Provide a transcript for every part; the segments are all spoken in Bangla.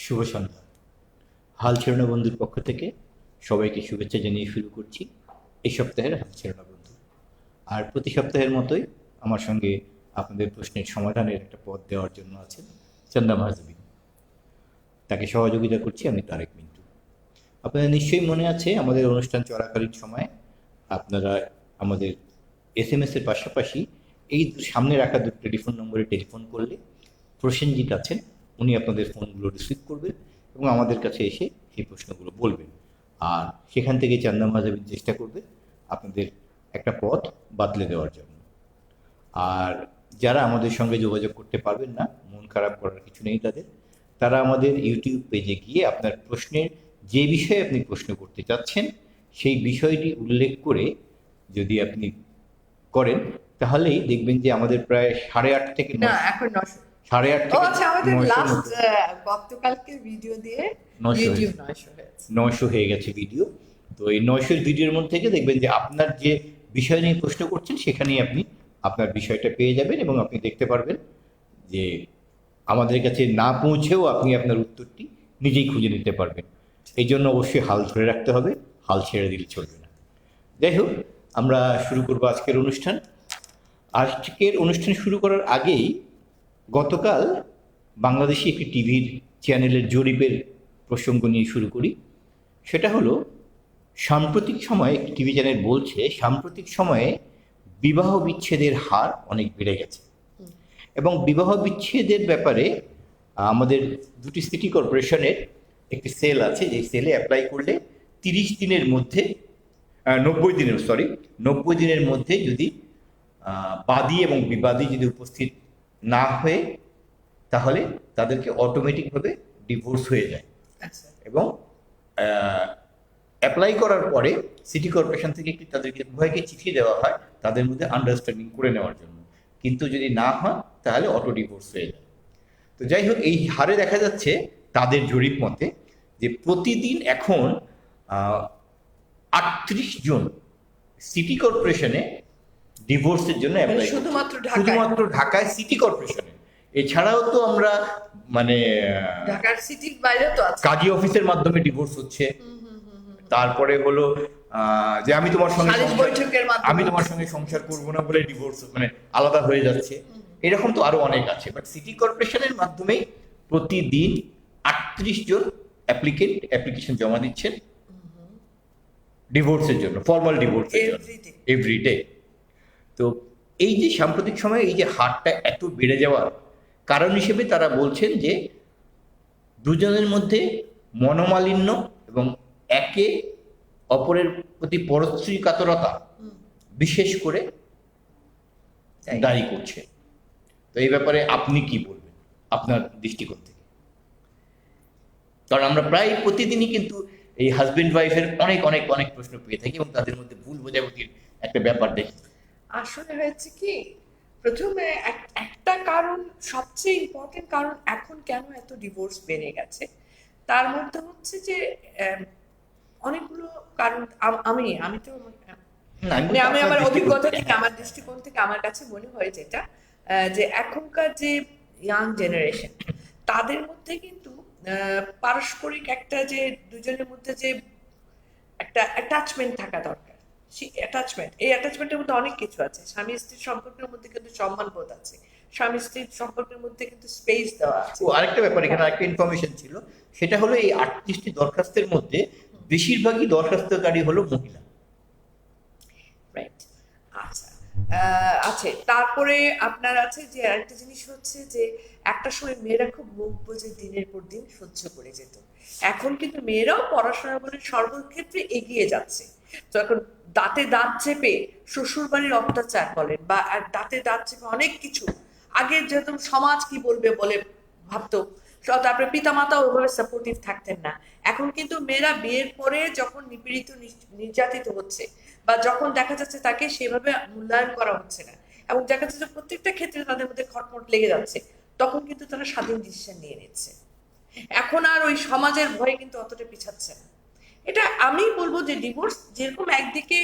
শুভ সন্ধ্যা। হাল ছেড়ো না বন্ধুর পক্ষ থেকে সবাইকে শুভেচ্ছা জানিয়ে শুরু করছি এই সপ্তাহের হাল ছেড়ো না বন্ধু। আর প্রতি সপ্তাহের মতোই আমার সঙ্গে আপনাদের প্রশ্নের সমাধানের একটা পথ দেওয়ার জন্য আছেন চন্দা মাহাজবিন। তাকে সহযোগিতা করছি আমি তারেক মিন্টু। আপনাদের নিশ্চয়ই মনে আছে আমাদের অনুষ্ঠান চলাকালীন সময়ে আপনারা আমাদের SMS এর পাশাপাশি এই সামনে রাখা দুটো টেলিফোন নম্বরে টেলিফোন করলে প্রসেনজিৎ আছেন, উনি আপনাদের ফোনগুলো রিসিভ করবেন এবং আমাদের কাছে এসে এই প্রশ্নগুলো বলবেন। আর সেখান থেকে চান্দা মাজাবিন চেষ্টা করবে আপনাদের একটা পথ বাতলে দেওয়ার জন্য। আর যারা আমাদের সঙ্গে যোগাযোগ করতে পারবেন না, মন খারাপ করার কিছু নেই তাদের, তারা আমাদের ইউটিউব পেজে গিয়ে আপনার প্রশ্নের যে বিষয়ে আপনি প্রশ্ন করতে চাচ্ছেন সেই বিষয়টি উল্লেখ করে যদি আপনি করেন তাহলেই দেখবেন যে আমাদের প্রায় 8:30 থেকে না এখন 900 8:30 ও থেকে আচ্ছা আমাদের 900 লাস্ট মতো গতকালকে ভিডিও দিয়ে 900 ইউটিউব হয়েছে। 900 হয়েছে 900 হয়ে গেছে ভিডিও। তো এই 900 ভিডিওর মধ্যে থেকে দেখবেন যে আপনার যে বিষয় নিয়ে প্রশ্ন করছেন সেখানেই আপনি আপনার বিষয়টা পেয়ে যাবেন এবং আপনি দেখতে পারবেন যে আমাদের কাছে না পৌঁছেও আপনি আপনার উত্তরটি নিজেই খুঁজে নিতে পারবেন। এই জন্য অবশ্যই হাল ধরে রাখতে হবে, হাল ছেড়ে দিলে চলবে না। যাই হোক, আমরা শুরু করবো আজকের অনুষ্ঠান। আজকের অনুষ্ঠান শুরু করার আগেই গতকাল বাংলাদেশি একটি টিভির চ্যানেলের জরিপের প্রসঙ্গ নিয়ে শুরু করি। সেটা হলো সাম্প্রতিক সময়ে একটি টিভি চ্যানেল বলছে সাম্প্রতিক সময়ে বিবাহ বিচ্ছেদের হার অনেক বেড়ে গেছে এবং বিবাহ বিচ্ছেদের ব্যাপারে আমাদের দুটি সিটি কর্পোরেশনের একটি সেল আছে, যে সেলে অ্যাপ্লাই করলে 30 দিনের মধ্যে 90 দিনের মধ্যে যদি বাদী এবং বিবাদী যদি উপস্থিত না হয়ে তাহলে তাদেরকে অটোমেটিকভাবে ডিভোর্স হয়ে যায় আচ্ছা এবং অ্যাপ্লাই করার পরে সিটি কর্পোরেশন থেকে একটি তাদেরকে উভয়কে চিঠি দেওয়া হয় তাদের মধ্যে আন্ডারস্ট্যান্ডিং করে নেওয়ার জন্য, কিন্তু যদি না হয় তাহলে অটো ডিভোর্স হয়ে যায়। তো যাই হোক, এই হারে দেখা যাচ্ছে তাদের জরিপ মতে যে প্রতিদিন এখন 38 জন সিটি কর্পোরেশনে ডিভোর্সের জন্য অ্যাপ্লাই, শুধুমাত্র ঢাকায় সিটি কর্পোরেশনে। এছাড়াও তো আমরা মানে ঢাকার সিটির বাইরে তো আছে, কাজী অফিসের মাধ্যমে ডিভোর্স হচ্ছে। তারপরে হলো যে আমি তোমার সঙ্গে সংসার করবো না বলে ডিভোর্স মানে আলাদা হয়ে যাচ্ছে। এরকম তো আরো অনেক আছে, বাট সিটি কর্পোরেশনের মাধ্যমেই প্রতিদিন 38 জন অ্যাপ্লিকেশন জমা দিচ্ছেন ডিভোর্সের জন্য, ফর্মাল ডিভোর্সের জন্য এভরিডে। তো এই যে সাম্প্রতিক সময়ে এই যে হারটা এত বেড়ে যাওয়ার কারণ হিসেবে তারা বলছেন যে দুজনের মধ্যে মনোমালিন্য এবং একে অপরের প্রতি পরশ্রী কাতরতা বিশেষ করে দায়ী করছে। তো এই ব্যাপারে আপনি কি বলবেন আপনার দৃষ্টিকোণ থেকে? কারণ আমরা প্রায় প্রতিদিনই কিন্তু এই হাজবেন্ড ওয়াইফের অনেক অনেক অনেক প্রশ্ন পেয়ে থাকি এবং তাদের মধ্যে ভুল বোঝাবুঝির একটা ব্যাপার দেখি। আসলে হয়েছে কি, প্রথমে একটা কারণ, সবচেয়ে ইম্পর্টেন্ট কারণ এখন কেন এত ডিভোর্স বেড়ে গেছে তার মধ্যে হচ্ছে যে অনেকগুলো কারণ। আমি তো মানে আমি আমার অভিজ্ঞতা থেকে আমার দৃষ্টিকোণ থেকে আমার কাছে মনে হয় যেটা যে এখনকার যে ইয়াং জেনারেশন তাদের মধ্যে কিন্তু পারস্পরিক একটা যে দুজনের মধ্যে যে একটা অ্যাটাচমেন্ট থাকা দরকার। সেই অ্যাটাচমেন্টের মধ্যে অনেক কিছু আছে। স্বামী স্ত্রীর সম্পর্কের মধ্যে কিন্তু সম্মান বোধ আছে, স্বামী স্ত্রীর সম্পর্কের মধ্যে কিন্তু স্পেস দেওয়া আছে। ও আরেকটা ব্যাপার, এখানে আরেকটা ইনফরমেশন ছিল, সেটা হলো এই 38টি দরখাস্তের মধ্যে বেশিরভাগই দরখাস্তকারী হলো মহিলা। রাইট, আচ্ছা আছে। তারপরে আপনার আছে যে আরেকটা জিনিস হচ্ছে যে একটা সময় মেয়েরা খুব মুখ বুজে দিনের পর দিন সহ্য করে যেত, এখন কিন্তু মেয়েরাও পড়াশোনা বলে সর্বক্ষেত্রে এগিয়ে যাচ্ছে। তো এখন দাঁতে দাঁত চেপে শ্বশুর বাড়ির অত্যাচার বলেন বা দাঁতে দাঁত চেপে অনেক কিছু, আগে যেরকম সমাজ কি বলবে বলে ভাবতো, তারপরে পিতামাতা ওইভাবে সাপোর্টিভ থাকতেন না। এখন কিন্তু মেয়েরা বিয়ের পরে যখন নিপীড়িত নির্যাতিত হচ্ছে বা যখন দেখা যাচ্ছে তাকে সেভাবে মূল্যায়ন করা হচ্ছে না এবং দেখা যাচ্ছে যে প্রত্যেকটা ক্ষেত্রে তাদের মধ্যে খটমট লেগে যাচ্ছে, তখন কিন্তু তারা স্বাধীন ডিসিশন নিয়ে নিচ্ছে। এখন আর ওই সমাজের ভয়ে কিন্তু অতটা পিছাচ্ছে না। এটা আমি বলবো যে ডিভোর্স যেরকম একদিকে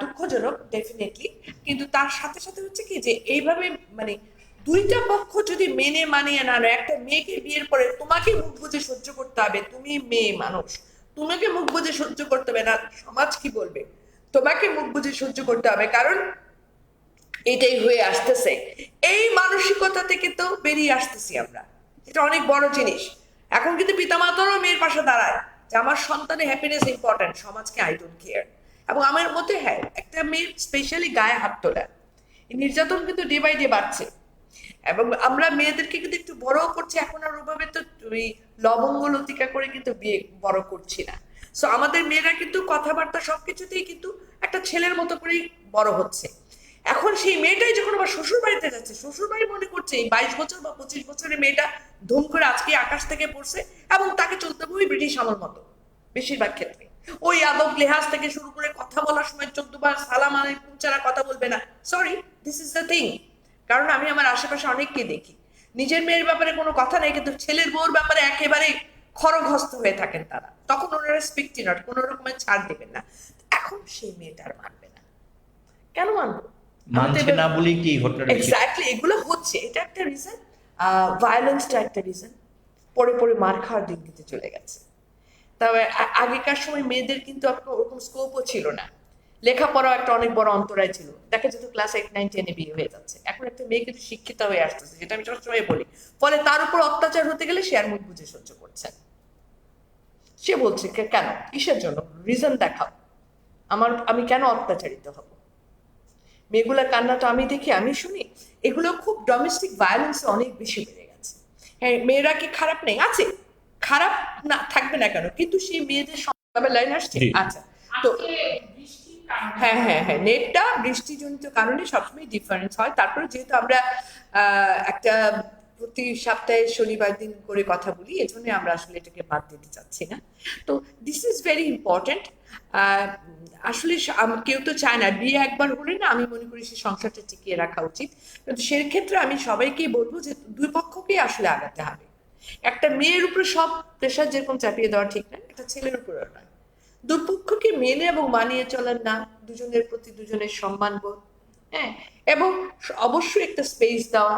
দুঃখজনক ডেফিনেটলি, কিন্তু তার সাথে সাথে হচ্ছে কি যে এইভাবে মানে দুইটা পক্ষ যদি মেনে মানিয়ে না নেয়, একটা মেয়েকে বিয়ের পরে তোমাকে মুখ বুজে সহ্য করতে হবে, তুমি মেয়ে মানুষ, তোমাকে মুখ বুজে সহ্য করতে হবে না, সমাজ কি বলবে, তোমাকে মুখ বুজে সহ্য করতে হবে, কারণ এটাই হয়ে আসতেছে। এই মানসিকতা থেকে তো বেরিয়ে আসতেছি আমরা, এটা অনেক বড় জিনিস। এখন কিন্তু পিতামাতারও মেয়ের পাশে দাঁড়ায় যে আমার সন্তানের হ্যাপিনেস ইম্পর্টেন্ট, সমাজকে আই ডোন্ট কেয়ার। এবং আমার মতে হ্যাঁ, একটা মেয়ে স্পেশালি গায়ে হাত তোলা, এই নির্যাতন কিন্তু ডে বাই ডে বাড়ছে। এবং আমরা মেয়েদেরকে কিন্তু একটু বড় করছি এখন, আর ওভাবে তো ওই লবঙ্গ লতিকা করে কিন্তু বিয়ে বড় করছি না। সো আমাদের মেয়েরা কিন্তু কথাবার্তা সবকিছুতেই কিন্তু একটা ছেলের মতো করেই বড় হচ্ছে। এখন সেই মেয়েটাই যখন আবার শ্বশুর বাড়িতে যাচ্ছে, শ্বশুর বাড়ি মনে করছে এই 22 বছর বা 25 বছরের মেয়েটা ধুম করে আজকে আকাশ থেকে পড়ছে, এবং তাকে চলতে হবে ওই ব্রিটিশ আমল মতো। বেশিরভাগ ক্ষেত্রে ওই আদব লেহাজ থেকে শুরু করে কথা বলার সময় 14 বার সালাম আলাইকুম ছাড়া কথা বলবে না। Sorry, this is the thing. কারণ আমি আমার আশেপাশে অনেককে দেখি, নিজের মেয়ের ব্যাপারে কোনো কথা নেই, কিন্তু ছেলের বউর ব্যাপারে একেবারে খড়গহস্ত হয়ে থাকেন তারা। তখন ওনারা স্পিকটি নট, কোনো রকমের ছাড় দেবেন না। এখন সেই মেয়েটা আর মানবে না। কেন মানবো? মানছে না বলেই কি ঘটনাটা বেশি। এক্স্যাক্টলি, এগুলো হচ্ছে, এটা একটা রিজন। ভায়োলেন্সটা একটা রিজন। পরে পরে মার খাওয়ার দিন কিন্তু চলে গেছে। তবে আগেকার সময় মেয়েদের কিন্তু ওরকম স্কোপও ছিল না, লেখাপড়াও একটা অনেক বড় অন্তরায় ছিল। দেখা যেত ক্লাস 8, 9, 10 বিয়ে হয়ে যাচ্ছে। এখন একটা মেয়ে কিন্তু শিক্ষিত হয়ে আসতেছে, যেটা আমি সবসময় বলি। ফলে তার উপর অত্যাচার হতে গেলে সে আর মুখ বুঝে সহ্য করছে না। সে বলছে কেন, কিসের জন্য, রিজন দেখাও, আমি কেন অত্যাচারিত হব। মেয়েগুলার কান্না তো আমি দেখি, আমি শুনি, এগুলো খুব ডোমেস্টিক ভায়োলেন্স অনেক বেশি বেড়ে গেছে। হ্যাঁ, মেয়েরা কি খারাপ নেই? আছে, খারাপ না থাকবে না কেন, কিন্তু সেই মেয়েদের সঙ্গে লাইন আসছে। আচ্ছা, তো হ্যাঁ হ্যাঁ হ্যাঁ, নেটটা বৃষ্টিজনিত কারণে সবসময় ডিফারেন্স হয়। তারপরে যেহেতু আমরা একটা প্রতি সপ্তাহে শনিবার দিন করে কথা বলি, এজন্য আমরা আসলে এটাকে বাদ দিতে চাচ্ছি না। তো দিস ইজ ভেরি ইম্পর্টেন্ট। আসলে কেউ তো চায় না বিয়ে একবার হলে না, আমি মনে করি সে সংসারটা টিকিয়ে রাখা উচিত। কিন্তু সেক্ষেত্রে আমি সবাইকেই বলবো যে দুই পক্ষকেই আসলে আগাতে হবে। একটা মেয়ের উপরে সব প্রেশার যেরকম চাপিয়ে দেওয়া ঠিক না, একটা ছেলের উপরেও নয়। দুপক্ষকে মেনে এবং মানিয়ে চলার নাম দুজনের প্রতি দুজনের সম্মানবোধ, হ্যাঁ, এবং অবশ্যই একটা স্পেস দেওয়া।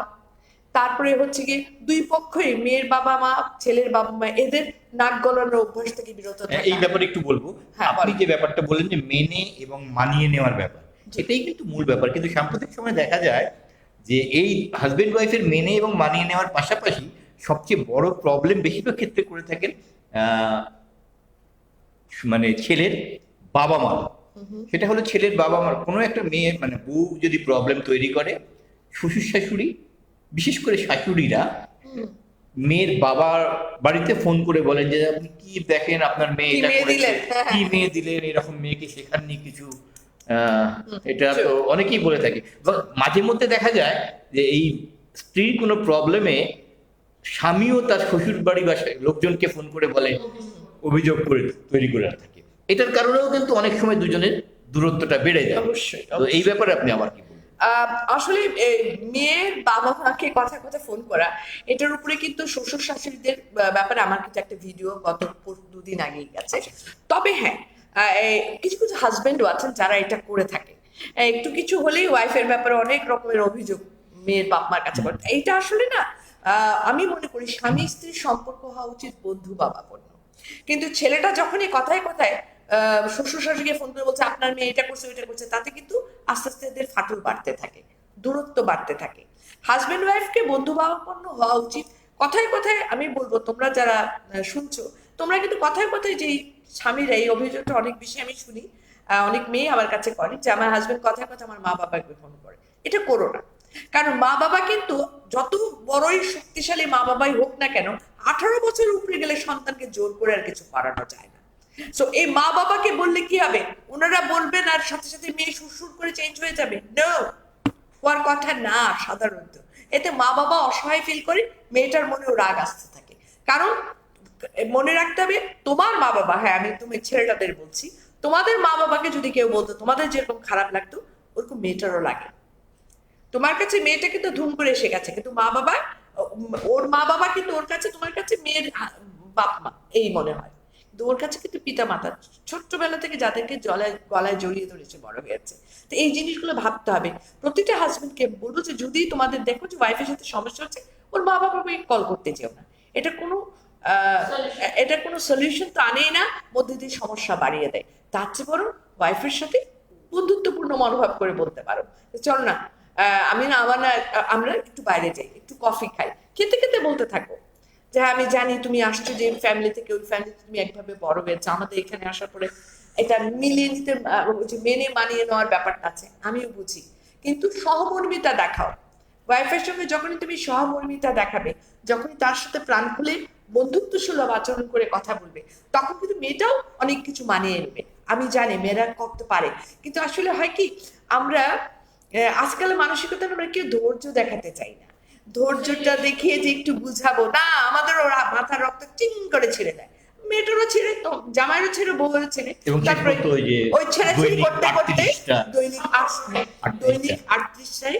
তারপরে হচ্ছে কি দুই পক্ষই, মেয়ের বাবা মা, ছেলের বাবা মা, এদের নাক গলানোর অভ্যাস থেকে বিরত থাকা। এই ব্যাপারে একটু বলবো। হ্যাঁ, আপনি বলেন। যে ব্যাপারটা বললেন যে মেনে এবং মানিয়ে নেওয়ার ব্যাপার, এটাই কিন্তু মূল ব্যাপার। কিন্তু সাম্প্রতিক সময় দেখা যায় যে এই হাজবেন্ড ওয়াইফের মেনে এবং মানিয়ে নেওয়ার পাশাপাশি সবচেয়ে বড় প্রবলেম বেশিরভাগ ক্ষেত্রে করে থাকেন মানে ছেলের বাবা মা। সেটা হলো ছেলের বাবা মার কোনো একটা মেয়ে, মানে বউ যদি প্রবলেম তৈরি করে, শ্বশুর শাশুড়ি, বিশেষ করে শাশুড়িরা মেয়ের বাবার বাড়িতে ফোন করে বলেন যে আপনি কি দেখেন আপনার মেয়ে কি এটা মেয়ে করেছে, দিলেন? হ্যাঁ, কি হ্যাঁ। মেয়ে দিলেন, এরকম মেয়েকে শেখাননি কিছু। এটা তো অনেকেই বলে থাকে। এবং মাঝে মধ্যে দেখা যায় যে এই স্ত্রীর কোনো প্রবলেমে স্বামীও তার শ্বশুর বাড়ি বা লোকজনকে ফোন করে বলে, অভিযোগ করে তৈরি করে থাকে। এটার কারণেও কিন্তু অনেক সময় দুজনের দূরত্বটা বেড়ে যায়। অবশ্যই, তো এই ব্যাপারে আপনি আমার কি বলবেন? আসলে মেয়ের বাবা মাকে কথা কথা ফোন করা, এটার উপরে কিন্তু শ্বশুর শাশুড়িদের ব্যাপারে আমার কিন্তু একটা ভিডিও গত 2 দিন আগেই গেছে। তবে হ্যাঁ, কিছু কিছু হাজবেন্ডও আছেন যারা এটা করে থাকে। একটু কিছু হলেই ওয়াইফের ব্যাপারে অনেক রকমের অভিযোগ মেয়ের বাপ মার কাছে করে। এইটা আসলে না, আমি মনে করি স্বামী স্ত্রীর সম্পর্ক হওয়া উচিত বন্ধু বাবাপন্ন। কিন্তু ছেলেটা যখনই কথায় কথায় শ্বশুর শাশুড়িকে ফোন করে বলছে আপনার মেয়ে এটা করছে ওইটা করছে, তাতে কিন্তু আস্তে আস্তে এদের ফাটল বাড়তে থাকে, দূরত্ব বাড়তে থাকে। হাজবেন্ড ওয়াইফকে বন্ধু ভাবাপন্ন হওয়া উচিত। কথায় কথায় আমি বলবো, তোমরা যারা শুনছো, তোমরা কিন্তু কথায় কথায় যেই স্বামীরা, এই অভিযোগটা অনেক বেশি আমি শুনি, অনেক মেয়ে আমার কাছে করে যে আমার হাজবেন্ড কথায় কথায় আমার মা বাবাকে ফোন করে। এটা করো না। কারণ মা বাবা কিন্তু যত বড়ই শক্তিশালী মা বাবাই হোক না কেন, 18 বছরের উপরে গেলে সন্তানকে জোর করে আর কিছু করানো যায় না। সো এই মা বাবাকে বললে কি হবে, ওনারা বলবেন আর সাথে সাথে মেয়ে সুরসুর করে চেঞ্জ হয়ে যাবে? নো, হওয়ার কথা না সাধারণত। এতে মা বাবা অসহায় ফিল করে, মেয়েটার মনেও রাগ আসতে থাকে। কারণ মনে রাখতে হবে, তোমার মা বাবা, হ্যাঁ আমি তুমি ছেলেটাদের বলছি, তোমাদের মা বাবাকে যদি কেউ বলতো তোমাদের যেরকম খারাপ লাগতো, ওরকম মেয়েটারও লাগে। তোমার কাছে মেয়েটা কিন্তু ধুম করে এসে গেছে, কিন্তু মা বাবা, ওর মা বাবা কিন্তু ওর কাছে, তোমার কাছে মেয়ের বাপ মা এই মনে হয়। ওর কাছে কিন্তু পিতা মাতা ছোট্টবেলা থেকে যাদেরকে গলায় জড়িয়ে ধরেছে বড় হয়েছে। তো এই জিনিসগুলো ভাবতে হবে। প্রতিটা হাজবেন্ডকে বলবো যে যদি তোমাদের দেখো যে ওয়াইফের সাথে সমস্যা হচ্ছে, ওর মা বাবাকে কল করতে যেও না। এটা কোনো এটা কোনো সলিউশন তো আনেই না, মধ্যে দিয়ে সমস্যা বাড়িয়ে দেয়। তার চেয়ে বরং ওয়াইফের সাথে বন্ধুত্বপূর্ণ মনোভাব করে বলতে পারো, চল না আমি না আমার না আমরা একটু বাইরে যাই, একটু কফি খাই, খেতে খেতে বলতে থাকো যে হ্যাঁ আমি জানি তুমি আসছো যে ফ্যামিলি থেকে, ওই ফ্যামিলিতে তুমি একভাবে বড় হয়েছো, আমাদের এখানে আসার পরে এটা মিলিয়ে নিতে যে মেনে মানিয়ে নেওয়ার ব্যাপারটা আছে, আমিও বুঝি, কিন্তু সহমর্মিতা দেখাও। ওয়াইফের সঙ্গে যখনই তুমি সহমর্মিতা দেখাবে, যখনই তার সাথে প্রাণ খুলে বন্ধুত্ব সুলভ আচরণ করে কথা বলবে, তখন কিন্তু মেয়েটাও অনেক কিছু মানিয়ে নেবে। আমি জানি মেয়েরা করতে পারে, কিন্তু আসলে হয় কি আমরা আজকাল মানসিকতা আমরা কেউ ধৈর্য দেখাতে চাই না। ধৈর্যটা দেখিয়ে যে একটু বুঝাবো না, আমাদের ওরা মাথার রক্ত চিং করে ছেড়ে দেয়। মেয়েটারও ছেড়ে, জামাইরও ছেড়ে, বউয়েরও ছেড়ে, এবং তারপরে ওই ছেড়াছেড়ি করতে করতে দৈনিক দৈনিক 38টায়,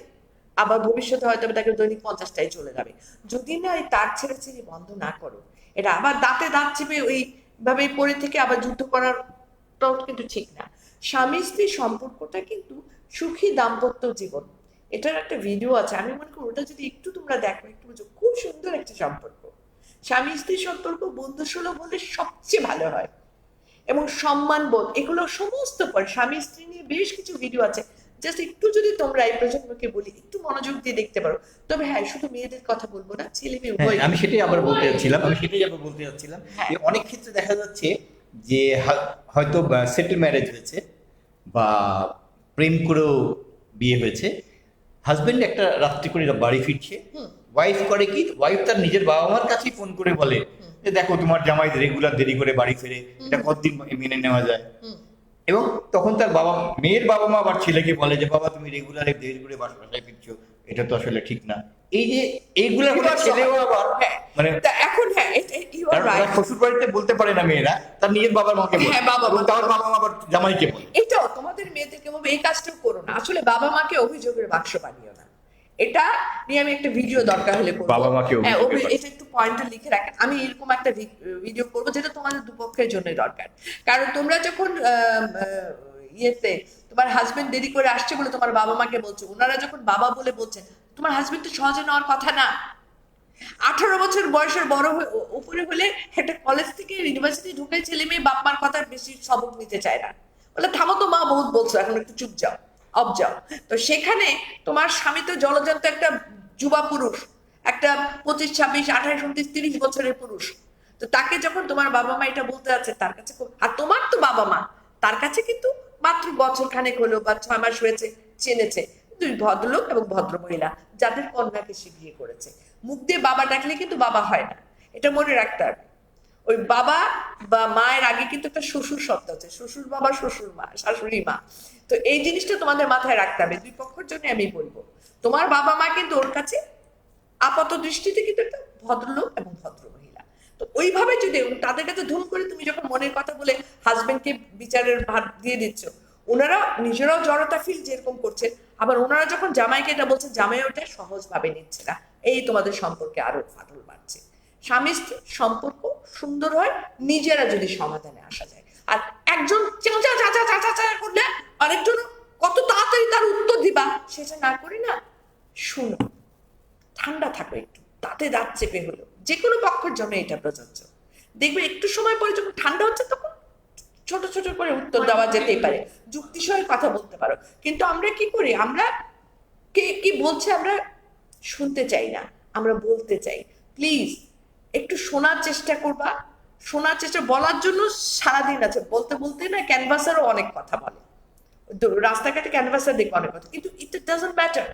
আবার ভবিষ্যতে হয়তো তাকে দৈনিক 50টায় চলে যাবে। যদি না এই তার ছেড়াছেড়ি বন্ধ না করো, এটা আবার দাঁতে দাঁত চেপে ওইভাবে পড়ে থেকে আবার যুদ্ধ করাটাও কিন্তু ঠিক না। স্বামী স্ত্রী সম্পর্কটা কিন্তু সুখী দাম্পত্য জীবন, এটার একটা ভিডিও আছে, আমি মনে করি ওটা যদি একটু তোমরা দেখো, একটু বুঝো, খুব সুন্দর একটা সম্পর্ক। স্বামী স্ত্রী সম্পর্ক বন্ধু সুলভ হলে সবচেয়ে ভালো হয়, এবং সম্মান বোধ, এগুলো সমস্ত পরে স্বামী স্ত্রী নিয়ে বেশ কিছু ভিডিও আছে। জাস্ট একটু যদি তোমরা এই প্রজন্মকে বলি একটু মনোযোগ দিয়ে দেখতে পারো। তবে হ্যাঁ, শুধু মেয়েদের কথা বলবো না, ছেলে মেয়ে হ্যাঁ, উভয়। আমি সেটাই আবার বলতে যাচ্ছিলাম হ্যাঁ। যে অনেক ক্ষেত্রে দেখা যাচ্ছে যে হয়তো সেটেল ম্যারেজ হয়েছে বা প্রেম করেও বিয়ে হয়েছে, হাজবেন্ড একটা রাত্রি করে বাড়ি ফিরছে, ওয়াইফ করে কি, ওয়াইফ তার নিজের বাবা মার কাছেই ফোন করে বলে যে দেখো তোমার জামাই রেগুলার দেরি করে বাড়ি ফিরে, এটা কতদিন মেনে নেওয়া যায়। এবং তখন তার মেয়ের বাবা মা আবার ছেলেকে বলে যে বাবা তুমি রেগুলার দেরি করে বাসায় ফিরছো, এটা তো আসলে ঠিক না। এই যে এইগুলা ছেলেও আবার মানে এখন হ্যাঁ, শ্বশুর বাড়িতে বলতে পারে না মেয়েরা, তার নিজের বাবার মাকে বলে, হ্যাঁ, বাবা মা। তার বাবা মা আবার জামাইকে বলে। এটাও তোমাদের মেয়েদেরকে বলবো, এই কাজটাও করো না। আসলে বাবা মাকে অভিযোগের বাক্স বানিও না। এটা নিয়ে আমি একটা ভিডিও দরকার হলে করবো। বাবা মাকে এটা একটু পয়েন্টে লিখে রাখেন, আমি এরকম একটা ভিডিও করবো যেটা তোমাদের দুপক্ষের জন্যই দরকার। কারণ তোমরা যখন ইয়েতে তোমার হাজবেন্ড দেরি করে আসছে বলে তোমার বাবা মাকে বলছো, ওনারা যখন বাবা বলে বলছেন, তোমার হাজবেন্ড তো সহজে নেওয়ার কথা না। 18 বছর বয়সের বড় উপরে হলে একটা কলেজ থেকে ইউনিভার্সিটি ঢুকে ছেলে মেয়ে বাপ মার কথা বেশি সবক নিতে চায় না, বলে থামো তো মা, বহুত বলছো, এখন একটু চুপ যাও, অফ যাও। তো সেখানে তোমার স্বামী তো জলজন্ত একটা যুবা পুরুষ, একটা 25, 26, 28, 29, 30 বছরের পুরুষ। তো তাকে যখন তোমার বাবা মা এটা বলতে আছে, তার কাছে আর তোমার তো বাবা মা, তার কাছে কিন্তু মাত্র বছর খানেক হলো বা 6 মাস হয়েছে, চেনেছে দুই ভদ্রলোক এবং ভদ্র মহিলা যাদের কন্যাকে সে বিয়ে করেছে। মুখ দিয়ে বাবা ডাকলে কিন্তু বাবা হয় না, এটা মনে রাখতে হবে। ওই বাবা বা মায়ের আগে কিন্তু একটা শ্বশুর শব্দ আছে, শ্বশুর বাবা, শ্বশুর মা, শাশুড়ি মা। তো এই জিনিসটা তোমাদের মাথায় রাখতে হবে। দুই পক্ষের জন্য আমি বলবো, তোমার বাবা মা কিন্তু ওর কাছে আপাত দৃষ্টিতে কিন্তু একটা ভদ্রলোক এবং ভদ্র মহিলা। তো ওইভাবে যদি তাদের কাছে ধুম করে তুমি যখন মনের কথা বলে হাজবেন্ডকে বিচারের ভার দিয়ে দিচ্ছ, ওনারা নিজেরাও জড়তা ফিল যেরকম করছেন, আবার ওনারা যখন জামাইকে এটা বলছেন, জামাই ওটা সহজ ভাবে নিচ্ছে না, এই তোমাদের সম্পর্কে আরো ফাটল বাড়ছে। স্বামী স্ত্রী সম্পর্ক সুন্দর হয় নিজেরা যদি সমাধানে আসা যায়। আর একজন চাচা চাচা চাচা চাচা করলে আরেকজন কত তাড়াতাড়ি তার উত্তর দিবা, সেটা না করি না, শুনো, ঠান্ডা থাকো একটু, তাতে দাঁত চেপে হলো, যে কোনো পক্ষের জন্য এটা প্রযোজ্য। দেখবে একটু সময় পরে যখন ঠান্ডা হচ্ছে, তখন ছোট ছোট করে উত্তর দেওয়া যেতেই পারে, যুক্তিসহ কথা বলতে পারো। কিন্তু আমরা কি করি, আমরা কে কি বলছে আমরা শুনতে চাই না, আমরা বলতে চাই। প্লিজ একটু শোনার চেষ্টা করবা, শোনার চেষ্টা, বলার জন্য সারাদিন আছে, বলতে বলতে না ক্যানভাসারও অনেক কথা বলে, রাস্তাঘাটে ক্যানভাসার দেখে অনেক কথা, কিন্তু ইট ডাজন্ট ম্যাটার,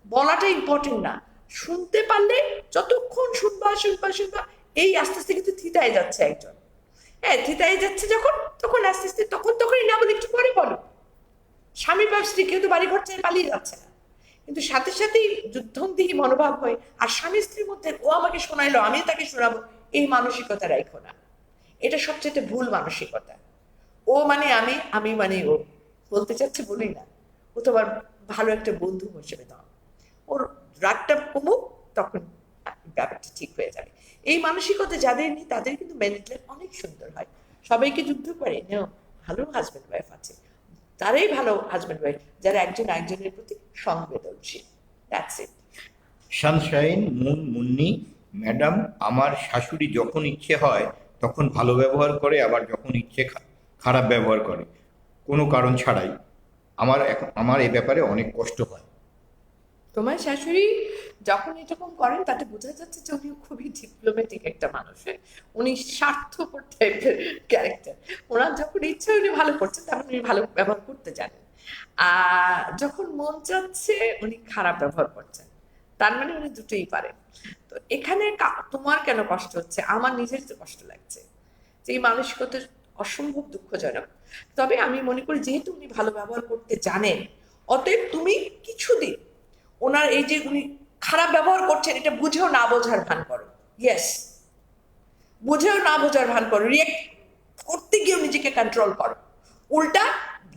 বলাটা ইম্পর্টেন্ট না। শুনতে পারলে যতক্ষণ শুনবা শুনবা শুনবা, এই আস্তে আস্তে কিন্তু থিতায় যাচ্ছে একজন, হ্যাঁ থিতায় যাচ্ছে যখন, তখন আস্তে আস্তে তখনই না বলে একটু পরে বলো। স্বামী বা স্ত্রী কেউ তো বাড়িঘর ছেড়ে পালিয়ে যাচ্ছে না, কিন্তু সাথে সাথেই যুদ্ধংদেহী মনোভাব হয়। আর স্বামী স্ত্রীর মধ্যে ও আমাকে শোনাইলো আমি তাকে শোনাবো, এই মানসিকতা রাখো না, এটা সবচেয়ে ভুল মানসিকতা। ও মানে আমি, আমি মানে ও, বলতে চাচ্ছে বলি না, ও তোমার ভালো একটা বন্ধু হিসেবে দাও, ওর রাগটা কমুক, তখন ব্যাপারটা ঠিক হয়ে যাবে। এই মানসিকতা যাদের নেই তাদের কিন্তু ম্যারিড লাইফ অনেক সুন্দর হয়। সবাইকে যুদ্ধ করে না, ভালো হাজব্যান্ড ওয়াইফ আছে, তারাই ভালো হাজব্যান্ড ওয়াইফ যারা একজন একজনের প্রতি সংবেদনশীল। That's it. Sunshine Munni madam, আমার শাশুড়ি যখন ইচ্ছে হয় তখন ভালো ব্যবহার করে, আবার যখন ইচ্ছে খারাপ ব্যবহার করে, কোনো কারণ ছাড়াই। আমার এই ব্যাপারে অনেক কষ্ট হয়। তোমার শাশুড়ি যখন এরকম করেন তাতে বোঝা যাচ্ছে যে উনি খুবই ডিপ্লোম্যাটিক একটা মানুষ, উনি স্বার্থপর টাইপের ক্যারেক্টার। ওনার যখন ইচ্ছা উনি ভালো করছেন, তখন উনি ভালো ব্যবহার করতে জানেন, আর যখন মন চাচ্ছে উনি খারাপ ব্যবহার করছেন, তার মানে উনি দুটোই পারেন। তো এখানে তোমার কেন কষ্ট হচ্ছে? আমার নিজের তো কষ্ট লাগছে যে এই মানসিকতা অসম্ভব দুঃখজনক। তবে আমি মনে করি যেহেতু উনি ভালো ব্যবহার করতে জানেন, অতএব তুমি কিছুদিন ওনার এই যে উনি খারাপ ব্যবহার করছেন এটা বুঝেও না বোঝার ভান করো। ইয়েস, বুঝেও না বোঝার ভান করো, রিয়েক্ট করতে গিয়েও নিজেকে কন্ট্রোল করো। উল্টা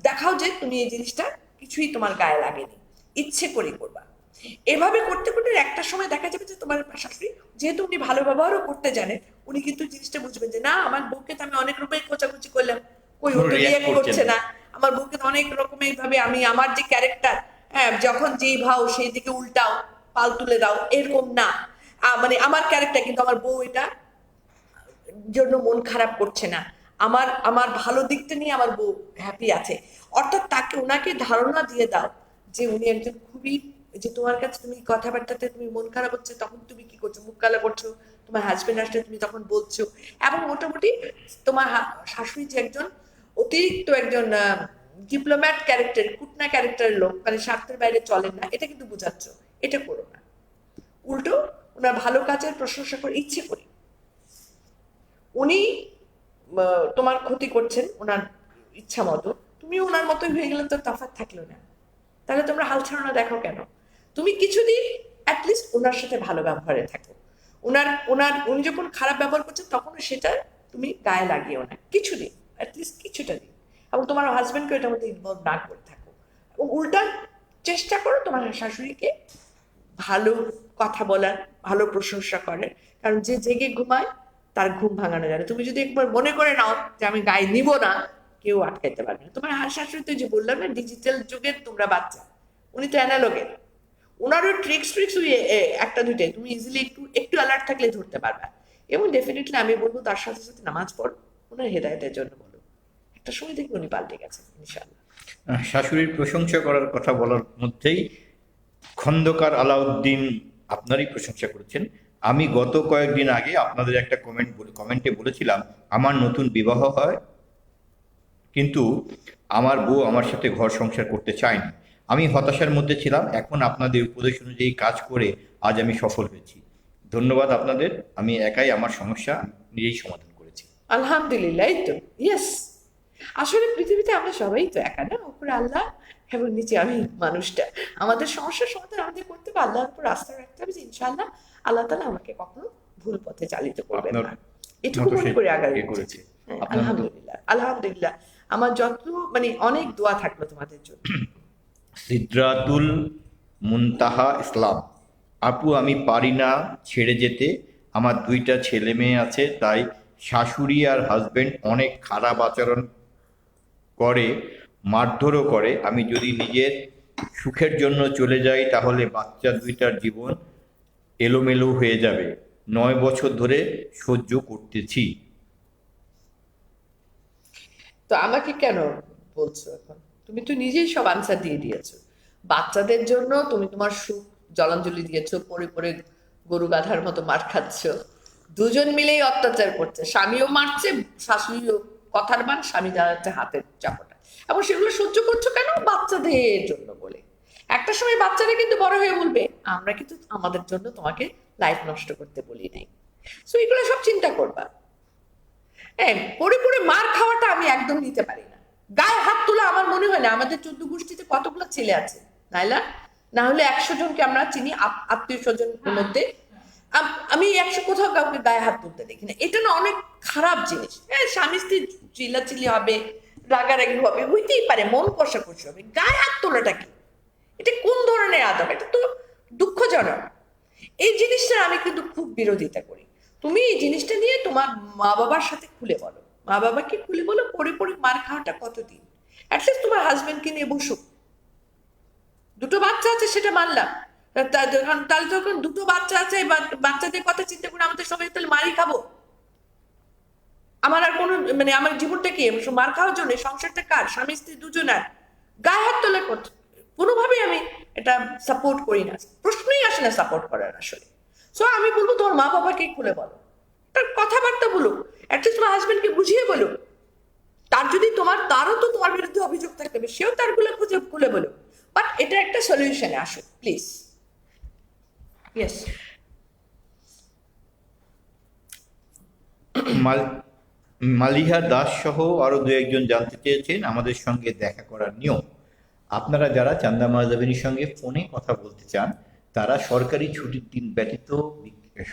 দেখাও যে তুমি এই জিনিসটা কিছুই তোমার গায়ে লাগেনি, ইচ্ছে করে করবা। এভাবে করতে করতে একটা সময় দেখা যাবে যে তোমার শাশুড়ি যেহেতু উনি ভালো ব্যবহারও করতে জানেন, উনি কিন্তু জিনিসটা বুঝবেন যে না, আমার বউকে তো আমি অনেক রকমের খোঁচাখুচি করলাম, কই ও তো রিয়েক্ট করছে না, আমার বউকে তো অনেক রকমের ভাবে আমি আমার যে ক্যারেক্টার, হ্যাঁ, যখন যেই ভাও সেই দিকে উল্টাও, পাল তুলে দাও, এরকম না। মানে আমার ক্যারেক্টার, কিন্তু আমার বউ এটা জন্য মন খারাপ করছে না, আমার আমার ভালো দিকটা নিয়ে আমার বউ হ্যাপি আছে। অর্থাৎ তাকে ওনাকে ধারণা দিয়ে দাও যে উনি একজন খুবই, যে তোমার কাছে তুমি কথাবার্তাতে তুমি মন খারাপ হচ্ছে তখন তুমি কি করছো, মুখ কালা করছো, তোমার হাজবেন্ড আসলে তুমি তখন বলছো, এবং মোটামুটি তোমার শাশুড়ি যে একজন অতিরিক্ত একজন ডিপ্লোম্যাট ক্যারেক্টার, কুটনা ক্যারেক্টারের লোক, মানে স্বার্থের বাইরে চলেন না, এটা কিন্তু বোঝাচ্ছ। এটা করো না, উল্টো ওনার ভালো কাজের প্রশংসা করে ইচ্ছে করি। উনি তোমার ক্ষতি করছেন ওনার ইচ্ছা মতো, তুমি ওনার মতোই হয়ে গেলে তো তফাৎ থাকলো না। তাহলে তোমরা হাল ছাড়ানো দেখো কেন? তুমি কিছুদিন অ্যাটলিস্ট ওনার সাথে ভালো ব্যবহারে থাকো। ওনার ওনার উনি যখন খারাপ ব্যবহার করছেন তখন সেটা তুমি গায়ে লাগিও না, কিছুদিন, অ্যাটলিস্ট কিছুটা দিন, এবং তোমার হাজবেন্ডকে এটার মধ্যে ইনভলভ না করে থাকো। এবং উল্টা চেষ্টা করো তোমার শাশুড়িকে ভালো কথা বলার, ভালো প্রশংসা করার, কারণ যে জেগে ঘুমায় তার ঘুম ভাঙানো যায় না। তুমি যদি একবার মনে করে নাও যে আমি গায়ে নিব না, কেউ আটকাইতে পারবে না। তোমার শাশুড়ি তো যে বললাম না, ডিজিটাল যুগের তোমরা বাচ্চা, উনি তো অ্যানালগের, ওনারও ট্রিক্স ওই একটা দুইটাই তুমি ইজিলি একটু একটু অ্যালার্ট থাকলে ধরতে পারবে। এবং ডেফিনেটলি আমি বলবো তার সাথে সাথে নামাজ পড়ো, ওনার হেদায়েতের জন্য বলো, একটা সময় দেখবে উনি পাল্টে গেছেন ইনশাআল্লাহ। শাশুড়ির প্রশংসা করার কথা বলার মধ্যেই খন্দকার আলাউদ্দিন আপনারই প্রশংসা করেছেন। আমি গত কয়েকদিন আগে আপনাদের একটা কমেন্টে বলেছিলাম আমার নতুন বিবাহ হয়, কিন্তু আমার বউ আমার সাথে ঘর সংসার করতে চায়নি। আমি হতাশার মধ্যে ছিলাম, এখন আপনাদের উপদেশ অনুযায়ী কাজ করে আজ আমি সফল হয়েছি। ধন্যবাদ আপনাদের, আমি একাই আমার সমস্যা নিজেই সমাধান করেছি। আলহামদুলিল্লাহ, এই তো, ইয়েস। আসলে পৃথিবীতে আমরা সবাই তো একা না, উপরে আল্লাহ এবং নিচে আমি মানুষটা। আমাদের সমস্যার সমাধান আমাদের করতে হবে, আল্লাহর উপর আস্থা রাখতে হবে যে ইনশাআল্লাহ আল্লাহ তাআলা আমাকে কখনো ভুল পথে চালিত করবেন না, এটুকু মনে করে আগামী করেছে। আলহামদুলিল্লাহ, আলহামদুলিল্লাহ। আমার যত মানে অনেক দোয়া থাকলো তোমাদের জন্য। সিদ্রাতুল মুনতাহা ইসলাম, আপু আমি পারি না ছেড়ে যেতে, আমার 2টা ছেলে মেয়ে আছে, তাই শাশুড়ি আর হাজবেন্ড অনেক খারাপ আচরণ করে, মারধরও করে। আমি যদি নিজের সুখের জন্য চলে যাই তাহলে বাচ্চা 2টার জীবন এলোমেলো হয়ে যাবে। 9 বছর ধরে সহ্য করতেছি। তো আমাকে কেন বলছো এখন? তুমি তো নিজেই সব আনসার দিয়ে দিয়েছো। বাচ্চাদের জন্য তুমি তোমার সুখ জলাঞ্জলি দিয়েছো, পরে পরে গরু গাধার মতো মার খাচ্ছ, দুজন মিলেই অত্যাচার করছে, স্বামীও মারছে, শাশুড়িও কথার মান, স্বামী দাঁড়াচ্ছে হাতের চাপটা, এবং সেগুলো সহ্য করছো কেন? বাচ্চাদের জন্য বলে। একটা সময় বাচ্চারা কিন্তু বড় হয়ে বলবে আমরা কিন্তু আমাদের জন্য তোমাকে লাইফ নষ্ট করতে বলি নাই। সো এগুলো সব চিন্তা করবা। হ্যাঁ, পরে পরে মার খাওয়াটা আমি একদম নিতে পারি না। গায়ে হাত তোলা আমার মনে হয় না, আমাদের 14 গোষ্ঠীতে কতগুলো ছেলে আছে নাইলা, না হলে 100 জনকে আমরা চিনি আত্মীয় স্বজনের মধ্যে, আমি 100 কোথাও কাউকে গায়ে হাত তুলতে দেখি না। এটা না অনেক খারাপ জিনিস। হ্যাঁ, স্বামী স্ত্রী চিল্লাচিল্লি হবে, রাগারাগি হবে, হইতেই পারে, মন কষাকষি হবে, গায়ে হাত তোলাটা কি? এটা কোন ধরনের আদব? এটা তো দুঃখজনক। এই জিনিসটা আমি কিন্তু খুব বিরোধিতা করি। তুমি এই জিনিসটা নিয়ে তোমার মা বাবার সাথে খুলে বলো, মা বাবাকে খুলে বলো, পড়ে পড়ে মার খাওয়াটা কতদিন। অ্যাটলিস্ট তোমার হাজবেন্ডকে নিয়ে বসো, দুটো বাচ্চা আছে সেটা মানলাম, তাহলে যখন দুটো বাচ্চা আছে, বাচ্চাদের কথা চিন্তা করে আমাদের সবাই তাহলে মারই খাবো? আমার আর কোনো মানে আমার জীবনটা কি মার খাওয়ার জন্য? সংসারটা কার? স্বামী স্ত্রী দুজনার। গায়ে হাত তোলার কথা কোনোভাবেই আমি এটা সাপোর্ট করি না, প্রশ্নই আসে না সাপোর্ট করার আসলে। সো আমি বলবো তোমার মা বাবাকে খুলে বলো, তার কথাবার্তা বলো, অ্যাটলিস্ট তোমার হাজবেন্ডকে বুঝিয়ে বলো। তার যদি তারও তো তোমার বিরুদ্ধে অভিযোগ থাকতে হবে, সেও তারগুলো খুলে বলো। বাট এটা একটা সলিউশনে আসো প্লিজ। ইয়েস। মালিহা দাস সহ আরো দু একজন জানতে চেয়েছেন আমাদের সঙ্গে দেখা করার নিয়ম। আপনারা যারা চান্দা মাহজাবিনীর সঙ্গে ফোনে কথা বলতে চান, তারা সরকারি ছুটির দিন ব্যতীত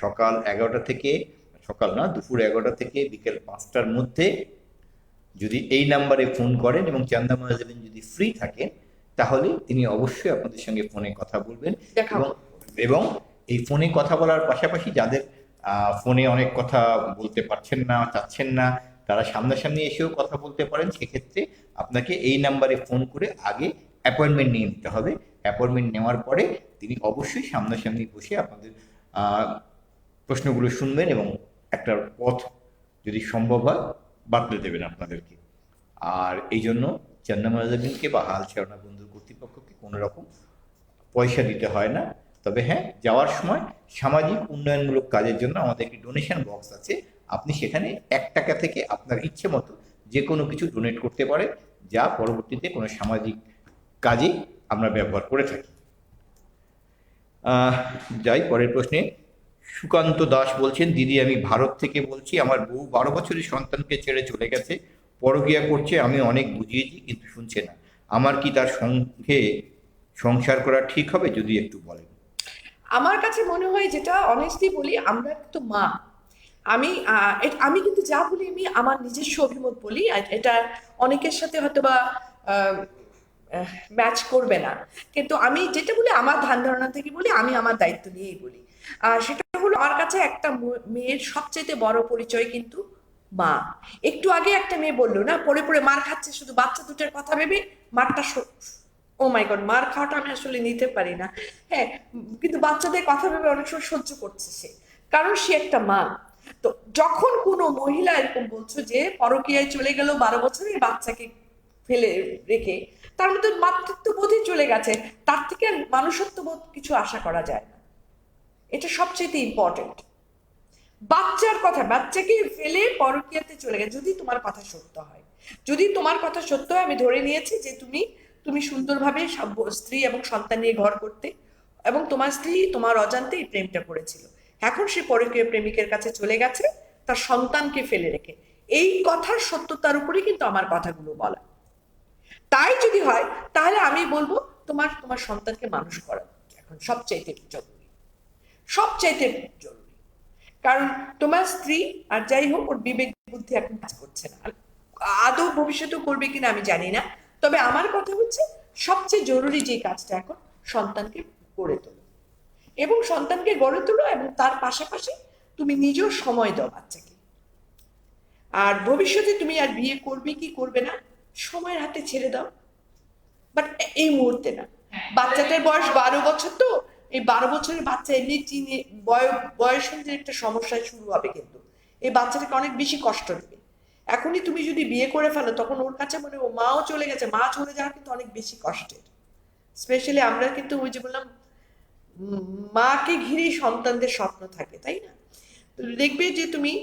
সকাল 11টা থেকে, সকাল না, দুপুর 11টা থেকে বিকেল 5টার মধ্যে যদি এই নাম্বারে ফোন করেন এবং চান্দা মাহজাবিন যদি ফ্রি থাকেন, তাহলে তিনি অবশ্যই আপনাদের সঙ্গে ফোনে কথা বলবেন। দেখাবো। এবং এই ফোনে কথা বলার পাশাপাশি যাদের ফোনে অনেক কথা বলতে পারছেন না, চাচ্ছেন না, তারা সামনাসামনি এসেও কথা বলতে পারেন। সেক্ষেত্রে আপনাকে এই নাম্বারে ফোন করে আগে অ্যাপয়েন্টমেন্ট নিয়ে নিতে হবে। অ্যাপয়েন্টমেন্ট নেওয়ার পরে তিনি অবশ্যই সামনাসামনি বসে আপনাদের প্রশ্নগুলো শুনবেন এবং একটা পথ যদি সম্ভব হয় বাতলে দেবেন আপনাদেরকে। আর এই জন্য চান্দা মাহজাবিনকে বা হাল ছেড়না বন্ধুর কর্তৃপক্ষকে কোনো রকম পয়সা দিতে হয় না। তবে হ্যাঁ, যাওয়ার সময় সামাজিক উন্নয়নমূলক কাজের জন্য আমাদের একটি ডোনেশন বক্স আছে, আপনি সেখানে 1 টাকা থেকে আপনার ইচ্ছে মতো যে কোনো কিছু ডোনেট করতে পারেন, যা পরবর্তীতে কোনো সামাজিক কাজে আমরা ব্যবহার করে থাকি। যাই পরের প্রশ্নে। সুকান্ত দাস বলছেন, দিদি আমি ভারত থেকে বলছি, আমার বউ 12 বছরের সন্তানকে ছেড়ে চলে গেছে, পরকীয়া করছে, আমি অনেক বুঝিয়েছি কিন্তু শুনছে না, আমার কি তার সঙ্গে সংসার করা ঠিক হবে? যদি একটু বলেন। আমার কাছে মনে হয়, যেটা অনেস্টলি বলি, আমরা কিন্তু মা, আমি কিন্তু যা বলি আমি আমার নিজস্ব অভিমত বলি, আর এটা অনেকের সাথে হয়তো বা ম্যাচ করবে না, কিন্তু আমি যেটা বলি আমার ধ্যান ধারণা থেকে বলি, আমি আমার দায়িত্ব নিয়েই বলি। সেটা হলো, আমার কাছে একটা মেয়ের সবচেয়ে বড় পরিচয় কিন্তু মা। একটু আগে একটা মেয়ে বললো না, পড়ে পড়ে মার খাচ্ছে শুধু বাচ্চা দুটোর কথা ভেবে, মারটা ও মাই গড, মার খাওয়াটা আমি আসলে নিতে পারি না, হ্যাঁ, কিন্তু বাচ্চাদের কথা ভেবে অনেক সময় সহ্য করছে সে, কারণ সে একটা মা। তো যখন কোনো মহিলা এরকম বলছো যে পরকীয়ায় চলে গেল 12 বছরের বাচ্চাকে ফেলে রেখে, তার মধ্যে মাতৃত্ব বোধই চলে গেছে, তার থেকে আর মানুষত্ব বোধ কিছু আশা করা যায় না। এটা সবচেয়ে ইম্পর্টেন্ট। বাচ্চাকে ফেলে পরকীয়াতে চলে গেছে, যদি তোমার কথা সত্য হয়, যদি তোমার কথা সত্য হয়, আমি ধরে নিয়েছি যে তুমি সুন্দরভাবে স্ত্রী এবং সন্তান নিয়ে ঘর করতে, এবং তোমার স্ত্রী তোমার অজান্তে এই প্রেমটা করেছিল, এখন সে পরকীয়া প্রেমিকের কাছে চলে গেছে তার সন্তানকে ফেলে রেখে। এই কথার সত্যতার উপরে কিন্তু আমার কথাগুলো বলা। তাই যদি হয়, তাহলে আমি বলবো তোমার সন্তানকে মানুষ করা এখন সবচাইতে জরুরি, সবচাইতে জরুরি। কারণ তোমার স্ত্রী আর যাই হোক, ওর বিবেক বুদ্ধি এখন কাজ করছে না, আদৌ ভবিষ্যতেও করবে কিনা আমি জানি না। তবে আমার কথা হচ্ছে, সবচেয়ে জরুরি যে কাজটা এখন, সন্তানকে গড়ে তোলো, এবং সন্তানকে গড়ে তোলো এবং তার পাশাপাশি তুমি নিজেও সময় দাও বাচ্চাকে। আর ভবিষ্যতে তুমি আর বিয়ে করবে কি করবে না, সময়ের হাতে ছেড়ে দাও, বাট এই মুহূর্তে না। বাচ্চাটার বয়স 12 বছর, তো এই 12 বছরের বাচ্চা এমনি বয়সের একটা সমস্যায় শুরু হবে, কিন্তু এই বাচ্চাটাকে অনেক বেশি কষ্ট দেবে। এখনই তুমি যদি বিয়ে করে ফেলো, তখন ওর কাছে মনে ও মাও চলে গেছে, মা চলে যাওয়া কিন্তু অনেক বেশি কষ্টের। স্পেশালি আমরা কিন্তু ওই যে বললাম, মাকে ঘিরেই সন্তানদের স্বপ্ন থাকে, তাই না? দেখবে যে তুমি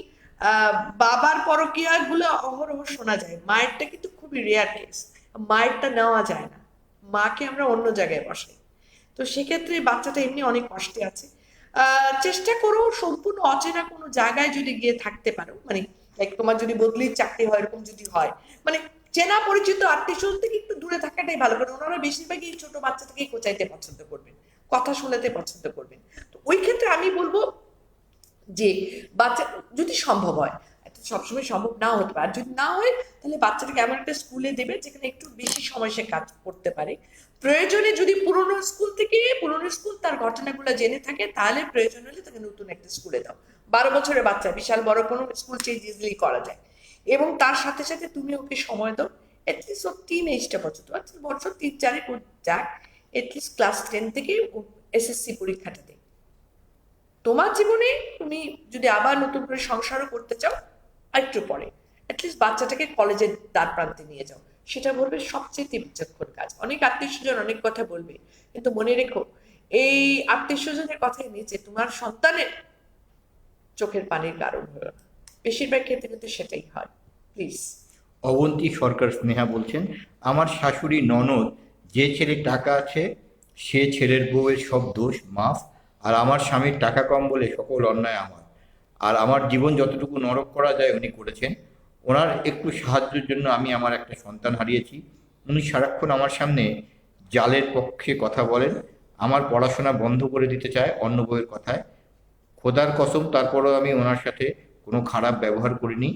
বাবার পরকীয়া গুলো অহরহ শোনা যায়, মায়েরটা কিন্তু খুবই রেয়ার কেস, মায়েরটা নেওয়া যায় না, মাকে আমরা অন্য জায়গায় বসাই। তো সেক্ষেত্রে বাচ্চাটা এমনি অনেক কষ্টে আছে। চেষ্টা করো সম্পূর্ণ অচেনা কোনো জায়গায় যদি গিয়ে থাকতে পারো, মানে তোমার যদি বদলির চাকরি হয়, এরকম যদি হয়, মানে চেনা পরিচিত আত্মীয় স্বজন থেকে একটু দূরে থাকাটাই ভালো, কারণ ওনারা বেশিরভাগই ছোট বাচ্চা থেকেই কোচাইতে পছন্দ করবেন, কথা শোনাতে পছন্দ করবেন। তো ওই ক্ষেত্রে আমি বলবো যে বাচ্চা যদি সম্ভব হয়, সবসময় সম্ভব নাও হতে পারে, আর যদি না হয় তাহলে বাচ্চাটাকে এমন একটা স্কুলে দেবে যেখানে একটু বেশি সময় সে কাজ করতে পারে। প্রয়োজনে যদি পুরনো স্কুল তার ঘটনাগুলো জেনে থাকে, তাহলে প্রয়োজন হলে তাকে নতুন একটা স্কুলে দাও। 12 বছরের বাচ্চা, বিশাল বড় কোনো স্কুল চেঞ্জ ইজিলি করা যায়, এবং তার সাথে সাথে তুমি ওকে সময় দাও। অ্যাটলিস্ট ওর টিন এজটা পর্যন্ত, অর্থাৎ বছর 3-4 যাক, অ্যাটলিস্ট ক্লাস 10 থেকে এসএসসি পরীক্ষাটা দেয়। তোমার জীবনে তুমি যদি আবার নতুন করে সংসারও করতে চাও একটু পরে, অ্যাটলিস্ট বাচ্চাটাকে কলেজের দ্বার প্রান্তে নিয়ে যাও, সেটা বলবে সবচেয়ে বিচক্ষণ কাজ। অনেক আত্মীয় স্বজন অনেক কথা বলবে, কিন্তু মনে রেখো এই আত্মীয় স্বজনের কথাই নিচে তোমার সন্তানের চোখের পানির কারণ হলো না। বেশিরভাগ ক্ষেত্রে কিন্তু সেটাই হয়। প্লিজ। অবন্তী সরকার স্নেহা বলছেন, আমার শাশুড়ি ননদ, যে ছেলে টাকা আছে সে ছেলের বউয়ের সব দোষ মাফ, আর আমার স্বামীর টাকা কম বলে সকল অন্যায় আমার, আর আমার জীবন যতটুকু নরক করা যায় উনি করেছেন। ওনার একটু সাহায্যের জন্য আমি আমার একটা সন্তান হারিয়েছি। উনি সারাক্ষণ আমার সামনে জালের পক্ষে কথা বলেন, আমার পড়াশোনা বন্ধ করে দিতে চায় অন্য বউয়ের কথায়। খোদার কসম তারপরও আমি ওনার সাথে কোনো খারাপ ব্যবহার করিনি।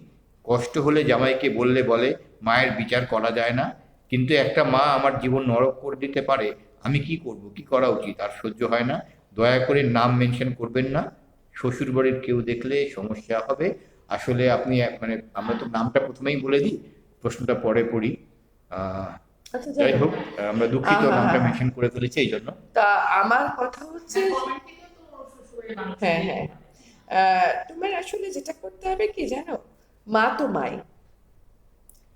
কষ্ট হলে জামাইকে বললে বলে মায়ের বিচার করা যায় না, কিন্তু একটা মা আমার জীবন নরক করে দিতে পারে, আমি কি করব, কি করা উচিত, আর সহ্য হয় না। দয়া করে নাম মেনশন করবেন না, শ্বশুরবাড়ির কেউ দেখলে সমস্যা হবে। আসলে আপনি মানে আমরা তো নামটা প্রথমেই বলে দিই, প্রশ্নটা পরে পড়ি। আহ, আচ্ছা, যাই যাই হোক, আমরা দুঃখিত হ্যাঁ, নামটা হ্যাঁ। মেনশন করে ফেলেছি এই জন্য। তা আমার কথা হচ্ছে, হ্যাঁ হ্যাঁ, তোমার আসলে যেটা করতে হবে কি জানো, মা তো মাই।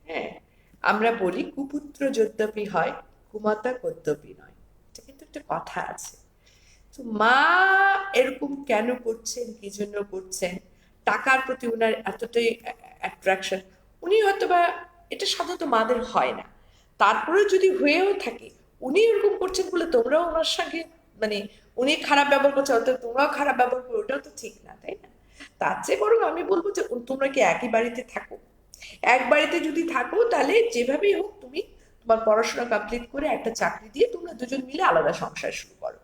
হ্যাঁ, আমরা বলি কুপুত্র যদ্যপি হয়, কুমাতা কদ্যপি নয়। এটা কিন্তু একটা কথা আছে। তো মা এরকম কেন করছেন, কি জন্য করছেন, টাকার প্রতি ওনার এতটাই অ্যাট্রাকশন, উনি হয়তো বা, এটা সাধারণত মাদের হয় না, তারপরেও যদি হয়েও থাকে, উনি এরকম করছেন বলে তোমরাও ওনার সঙ্গে, মানে উনি খারাপ ব্যবহার করছে অর্থাৎ তোমরাও খারাপ ব্যবহার করো, ওটাও তো ঠিক না, তাই না? তার চেয়ে বরং আমি বলবো যে তোমরা কি একই বাড়িতে থাকো, এক বাড়িতে যদি থাকো তাহলে যেভাবেই হোক তুমি তোমার পড়াশোনা কমপ্লিট করে একটা চাকরি দিয়ে তোমরা দুজন মিলে আলাদা সংসার শুরু করো,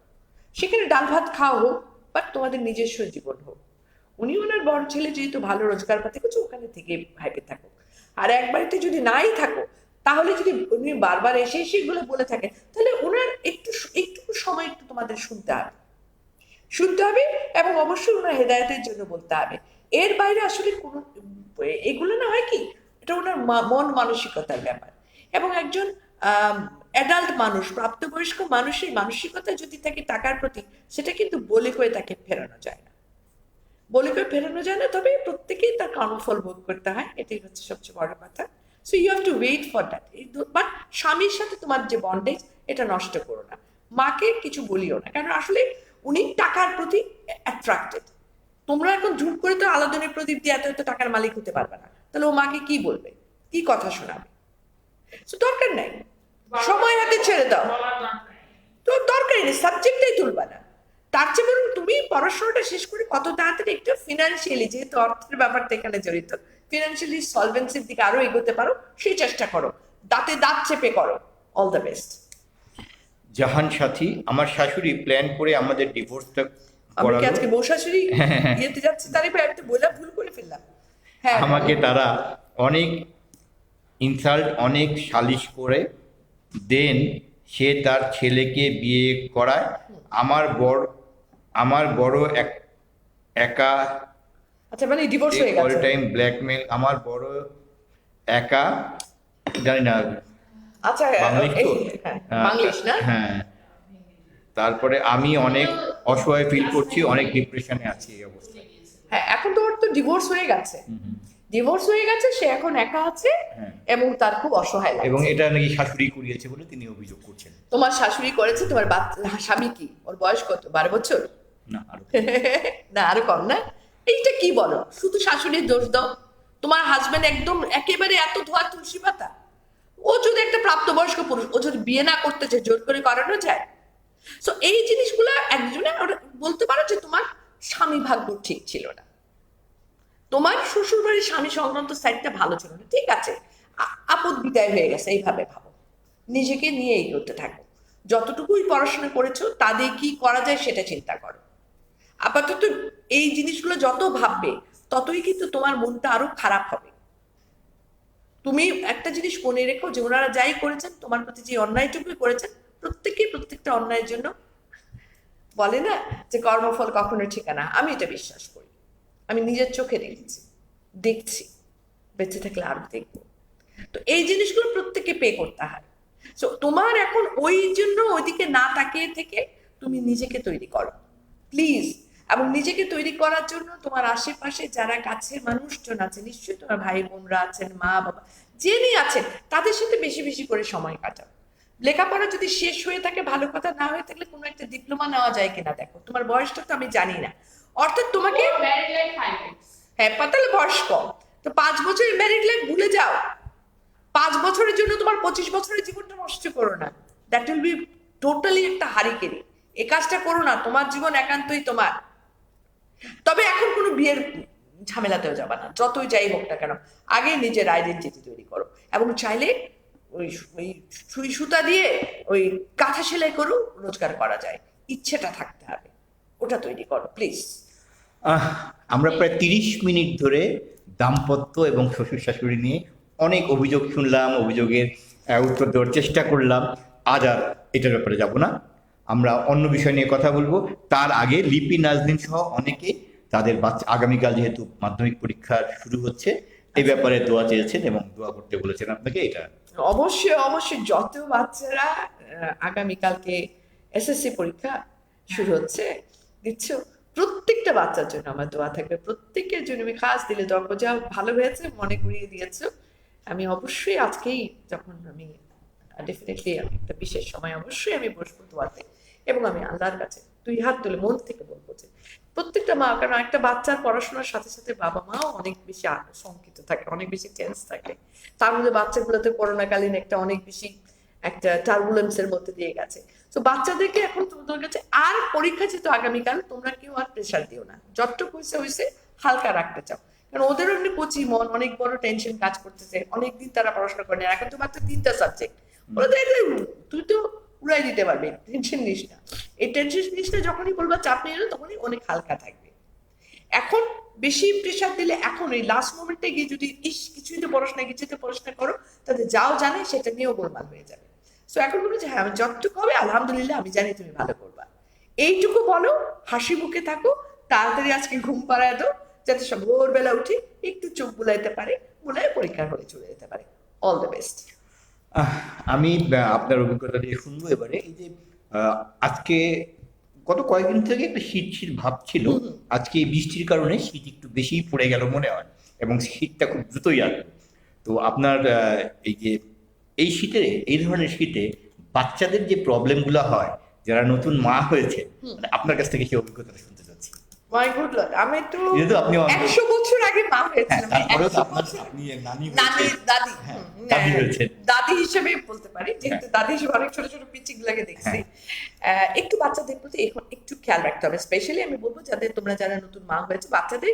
সেখানে ডাল ভাত খাওয়া হোক, বাট তোমাদের নিজস্ব জীবন হোক। উনি ওনার বড় ছেলে যেহেতু ভালো রোজগার পাতি করছে, ওখানে থেকে হ্যাপি থাকুক। আর এক বাড়িতে যদি নাই থাকো, তাহলে যদি উনি বারবার এসে এসে এগুলো বলে থাকে, তাহলে ওনার একটু একটু সময় একটু তোমাদের শুনতে হবে, এবং অবশ্যই ওনার হেদায়তের জন্য বলতে হবে। এর বাইরে আসলে কোনো এগুলো না হয় কি, এটা ওনার মন মানসিকতার ব্যাপার। এবং একজন অ্যাডাল্ট মানুষ, প্রাপ্তবয়স্ক মানুষের মানসিকতা যদি থাকে টাকার প্রতি, সেটা কিন্তু বলে কয়ে তাকে ফেরানো যায় না, বলে কয়ে ফেরানো যায় না। তবে প্রত্যেকেই তার কর্মফল ভোগ করতে হয়, এটাই হচ্ছে সবচেয়ে বড় কথা। So you have to wait for that. But স্বামীর সাথে তোমার যে বন্ডেজ, এটা নষ্ট করো না। মাকে কিছু বলিও না, কারণ আসলে উনি টাকার প্রতি অ্যাট্রাক্টেড। তোমরা এখন ঝুট করে তো আলাদনের প্রদীপ দিয়ে এত এত টাকার মালিক হতে পারবে না, তাহলে ও মাকে কি বলবে, কি কথা শোনাবে? তো দরকার নাই, সময় হাতে ছেড়ে দাও। তো দরকারই নেই, সাবজেক্টটাই তুলবা না। তার চেয়ে বরং তুমি পড়াশোনাটা শেষ করে কত তাড়াতাড়ি একটু ফিনান্সিয়ালি, যেহেতু অর্থের ব্যাপারটা এখানে জড়িত, ফিনান্সিয়ালি সলভেন্সির দিকে আরো এগোতে পারো, সেই চেষ্টা করো, দাঁতে দাঁত চেপে করো। All the best. জাহান সাথী, আমার শাশুড়ি প্ল্যান করে আমাদের ডিভোর্সটা আমি কি করালো। আজকে বউ শাশুড়ি ইয়েতে যাচ্ছি, তাহলে ভাই আমি তো বলে ভুল করে ফেললাম। হ্যাঁ, আমাকে তারা অনেক ইনসাল্ট, অনেক সালিশ করে দেন, সে তার ছেলেকে বিয়ে করায়। আমার বড় আমার বড় একা, আচ্ছা, মানে ডিভোর্স হয়ে অল গেছে। টাইম ব্ল্যাকমেল, আমার বড় একা, জানি না আচ্ছা, বাংলিশ তো। হ্যাঁ, বাংলিশ না? হ্যাঁ, তারপরে আমি অনেক অসহায় ফিল করছি, অনেক ডিপ্রেশনে আছি এই অবস্থায়। হ্যাঁ, এখন তো ওর তো ডিভোর্স হয়ে গেছে, ডিভোর্স হয়ে গেছে, সে এখন একা আছে, হ্যাঁ। এবং তার খুব অসহায় এবং লাগছে। এটা নাকি শাশুড়ি করিয়েছে বলে তিনি অভিযোগ করছেন। তোমার শাশুড়ি করেছে? তোমার স্বামী কি, ওর বয়স কত, 12 বছর? না, আরো না, আরো কম না? এইটা কি বলো, শুধু শাশুড়ির দোষ দাও? তোমার হাজবেন্ড একদম একেবারে এত ধোয়া তুলসী পাতা। ও যদি একটা প্রাপ্তবয়স্ক পুরুষ, ও যদি বিয়ে না করতে চায়, জোর করে করানো যায়? সো এই জিনিসগুলো একজনে বলতে পারো যে তোমার স্বামী ভাগ্য ঠিক ছিল না, তোমার শ্বশুর বাড়ির স্বামী সংক্রান্ত সাইডটা ভালো ছিল না, ঠিক আছে, আপদ বিদায় হয়ে গেছে, এইভাবে ভাবো, নিজেকে নিয়ে এগোতে থাকো। যতটুকুই পড়াশোনা করেছো তা দিয়ে কি করা যায় সেটা চিন্তা করো। আপাতত এই জিনিসগুলো যত ভাববে, ততই কিন্তু তোমার মনটা আরো খারাপ হবে। তুমি একটা জিনিস মনে রেখো যে ওনারা যাই করেছেন, তোমার প্রতি যে অন্যায়টুকুই করেছেন, প্রত্যেকেই প্রত্যেকটা অন্যায়ের জন্য, বলে না যে কর্মফল কখনো ঠিকানা, আমি এটা বিশ্বাস করি। আমি নিজের চোখে দেখছি, বেঁচে থাকলে আরো দেখবো। তো এই জিনিসগুলো প্রত্যেককে পে করতে হয়। সো তোমার এখন ওই জন্য ওইদিকে না তাকিয়ে থেকে তুমি নিজেকে তৈরি করো প্লিজ। এবং নিজেকে তৈরি করার জন্য তোমার আশেপাশে যারা কাছের মানুষজন আছে, নিশ্চয়ই তোমার ভাই বোনরা আছেন, মা বাবা যিনি আছেন, তাদের সাথে বেশি বেশি করে সময় কাটাও। লেখাপড়া যদি শেষ হয়ে থাকে ভালো কথা, না হয়ে থাকলে কোনো একটা ডিপ্লোমা নেওয়া যায় কিনা দেখো। তোমার বয়সটা তো আমি জানি না, অর্থাৎ তোমাকে হ্যাঁ তাহলে বয়স কম, তো 5 বছরের ম্যারিড লাইফ ভুলে যাও। 5 বছরের জন্য তোমার 25 বছরের জীবনটা নষ্ট করো না। দ্যাট উইল বি টোটালি একটা হারিকেরি। এই কাজটা করো না, তোমার জীবন একান্তই তোমার। তবে এখন কোনো বিয়ের ঝামেলাতেও যাবা না, যতই যাই হোক না কেন, আগে নিজের আইডেন্টিটি তৈরি করো। এবং চাইলে ওই ওই সুই সুতা দিয়ে ওই কাঁথা সেলাই করো, রোজগার করা যায়, ইচ্ছেটা থাকতে হবে, ওটা তৈরি করো প্লিজ। আমরা প্রায় 30 মিনিট ধরে দাম্পত্য এবং শ্বশুর শাশুড়ি নিয়ে অনেক অভিযোগ শুনলাম, অভিযোগের উত্তর দেওয়ার চেষ্টা করলাম। আজ আর এটার ব্যাপারে যাব না, আমরা অন্য বিষয় নিয়ে কথা বলবো। তার আগে লিপি, নাজনীন সহ অনেকে তাদের বাচ্চা, আগামীকাল যেহেতু মাধ্যমিক পরীক্ষা শুরু হচ্ছে, এই ব্যাপারে দোয়া চেয়েছেন এবং দোয়া করতে বলেছেন আপনাকে। এটা অবশ্যই অবশ্যই, যত বাচ্চারা আগামীকালকে এসএসসি পরীক্ষা শুরু হচ্ছে দিচ্ছ, প্রত্যেকটা বাচ্চার জন্য আমার দোয়া থাকবে। প্রত্যেকের জন্য আমি খাস দিলে দোয়া করবো। যা ভালো হয়েছে মনে করিয়ে দিয়েছো। আমি অবশ্যই আজকেই, যখন আমি ডেফিনেটলি একটা বিশেষ সময় অবশ্যই আমি বসবো দোয়াতে, এবং আমি আল্লাহর কাছে 2 হাত তুলে মন থেকে বলবো যে প্রত্যেকটা মা, কারণ একটা বাচ্চার পড়াশোনার সাথে সাথে বাবা মাও অনেক বেশি শঙ্কিত থাকে, অনেক বেশি টেন্স থাকে। তার মধ্যে বাচ্চাগুলোতে করোনাকালীন একটা অনেক বেশি একটা টার্বুলেন্সের মধ্যে দিয়ে গেছে। তো বাচ্চাদেরকে এখন তোমাদের কাছে আর পরীক্ষা যেহেতু আগামীকাল, তোমরা কেউ আর প্রেশার দিও না, যতটুকু হয়েছে হয়েছে, হালকা রাখতে চাও। কারণ ওদেরও এমনি কচি মন, অনেক বড় টেনশন কাজ করতেছে, অনেকদিন তারা পড়াশোনা করে না। এখন তো মাত্র 3টা সাবজেক্ট, ওরা দেখলে তুই তো উড়াই দিতে পারবে, টেনশন নিস না। এই টেনশন নিস না, যখনই বলবা চাপ নিয়ে এলো তখনই অনেক হালকা থাকবে। এখন বেশি প্রেশার দিলে, এখন এই লাস্ট মোমেন্টে গিয়ে যদি কিছুই তো পড়াশোনা করো, তাদের যাও জানে সেটা নিয়েও গোলমাল হয়ে যাবে। সো এখন বলো যে হ্যাঁ, আমি যতটুকু হবে আলহামদুলিল্লাহ, আমি জানি তুমি ভালো করবা, এইটুকু বলো, হাসি মুখে থাকো, তাড়াতাড়ি আজকে ঘুম পাড়ায় দাও, যাতে সব ভোরবেলা উঠে একটু চোখ বুলাইতে পারে, বুলায় পরীক্ষার হলে চলে যেতে পারে। All the best. আমি আপনার অভিজ্ঞতা দিয়ে শুনবো এবারে। এই যে আজকে গত কয়েকদিন থেকে একটা শীত শীত ভাব ছিল, আজকে এই বৃষ্টির কারণে শীত একটু বেশিই পড়ে গেল মনে হয়, এবং শীতটা খুব দ্রুতই আসবে। তো আপনার এই যে এই শীতে, এই ধরনের শীতে বাচ্চাদের যে প্রবলেমগুলো হয়, যারা নতুন মা হয়েছে, মানে আপনার কাছ থেকে সেই অভিজ্ঞতাটা শুনতে চাচ্ছি। মাই গুড লর্ড, আমি তো যেহেতু আপনি 100 বছর আগে মা হ্যাঁ, হয়েছিলাম। তারপরেও তো 100 আপনার বছর আপনি নানি নানি, হয়েছেন, দাদি, হ্যাঁ, দাদি হয়েছেন। দাদি হিসেবে বলতে পারি, যেহেতু দাদি হিসেবে অনেক ছোট ছোট পিচিগুলোকে দেখছি। একটু বাচ্চাদের প্রতি এখন একটু খেয়াল রাখতে হবে। স্পেশালি আমি বলবো যারা নতুন মা হয়েছে, বাচ্চাদের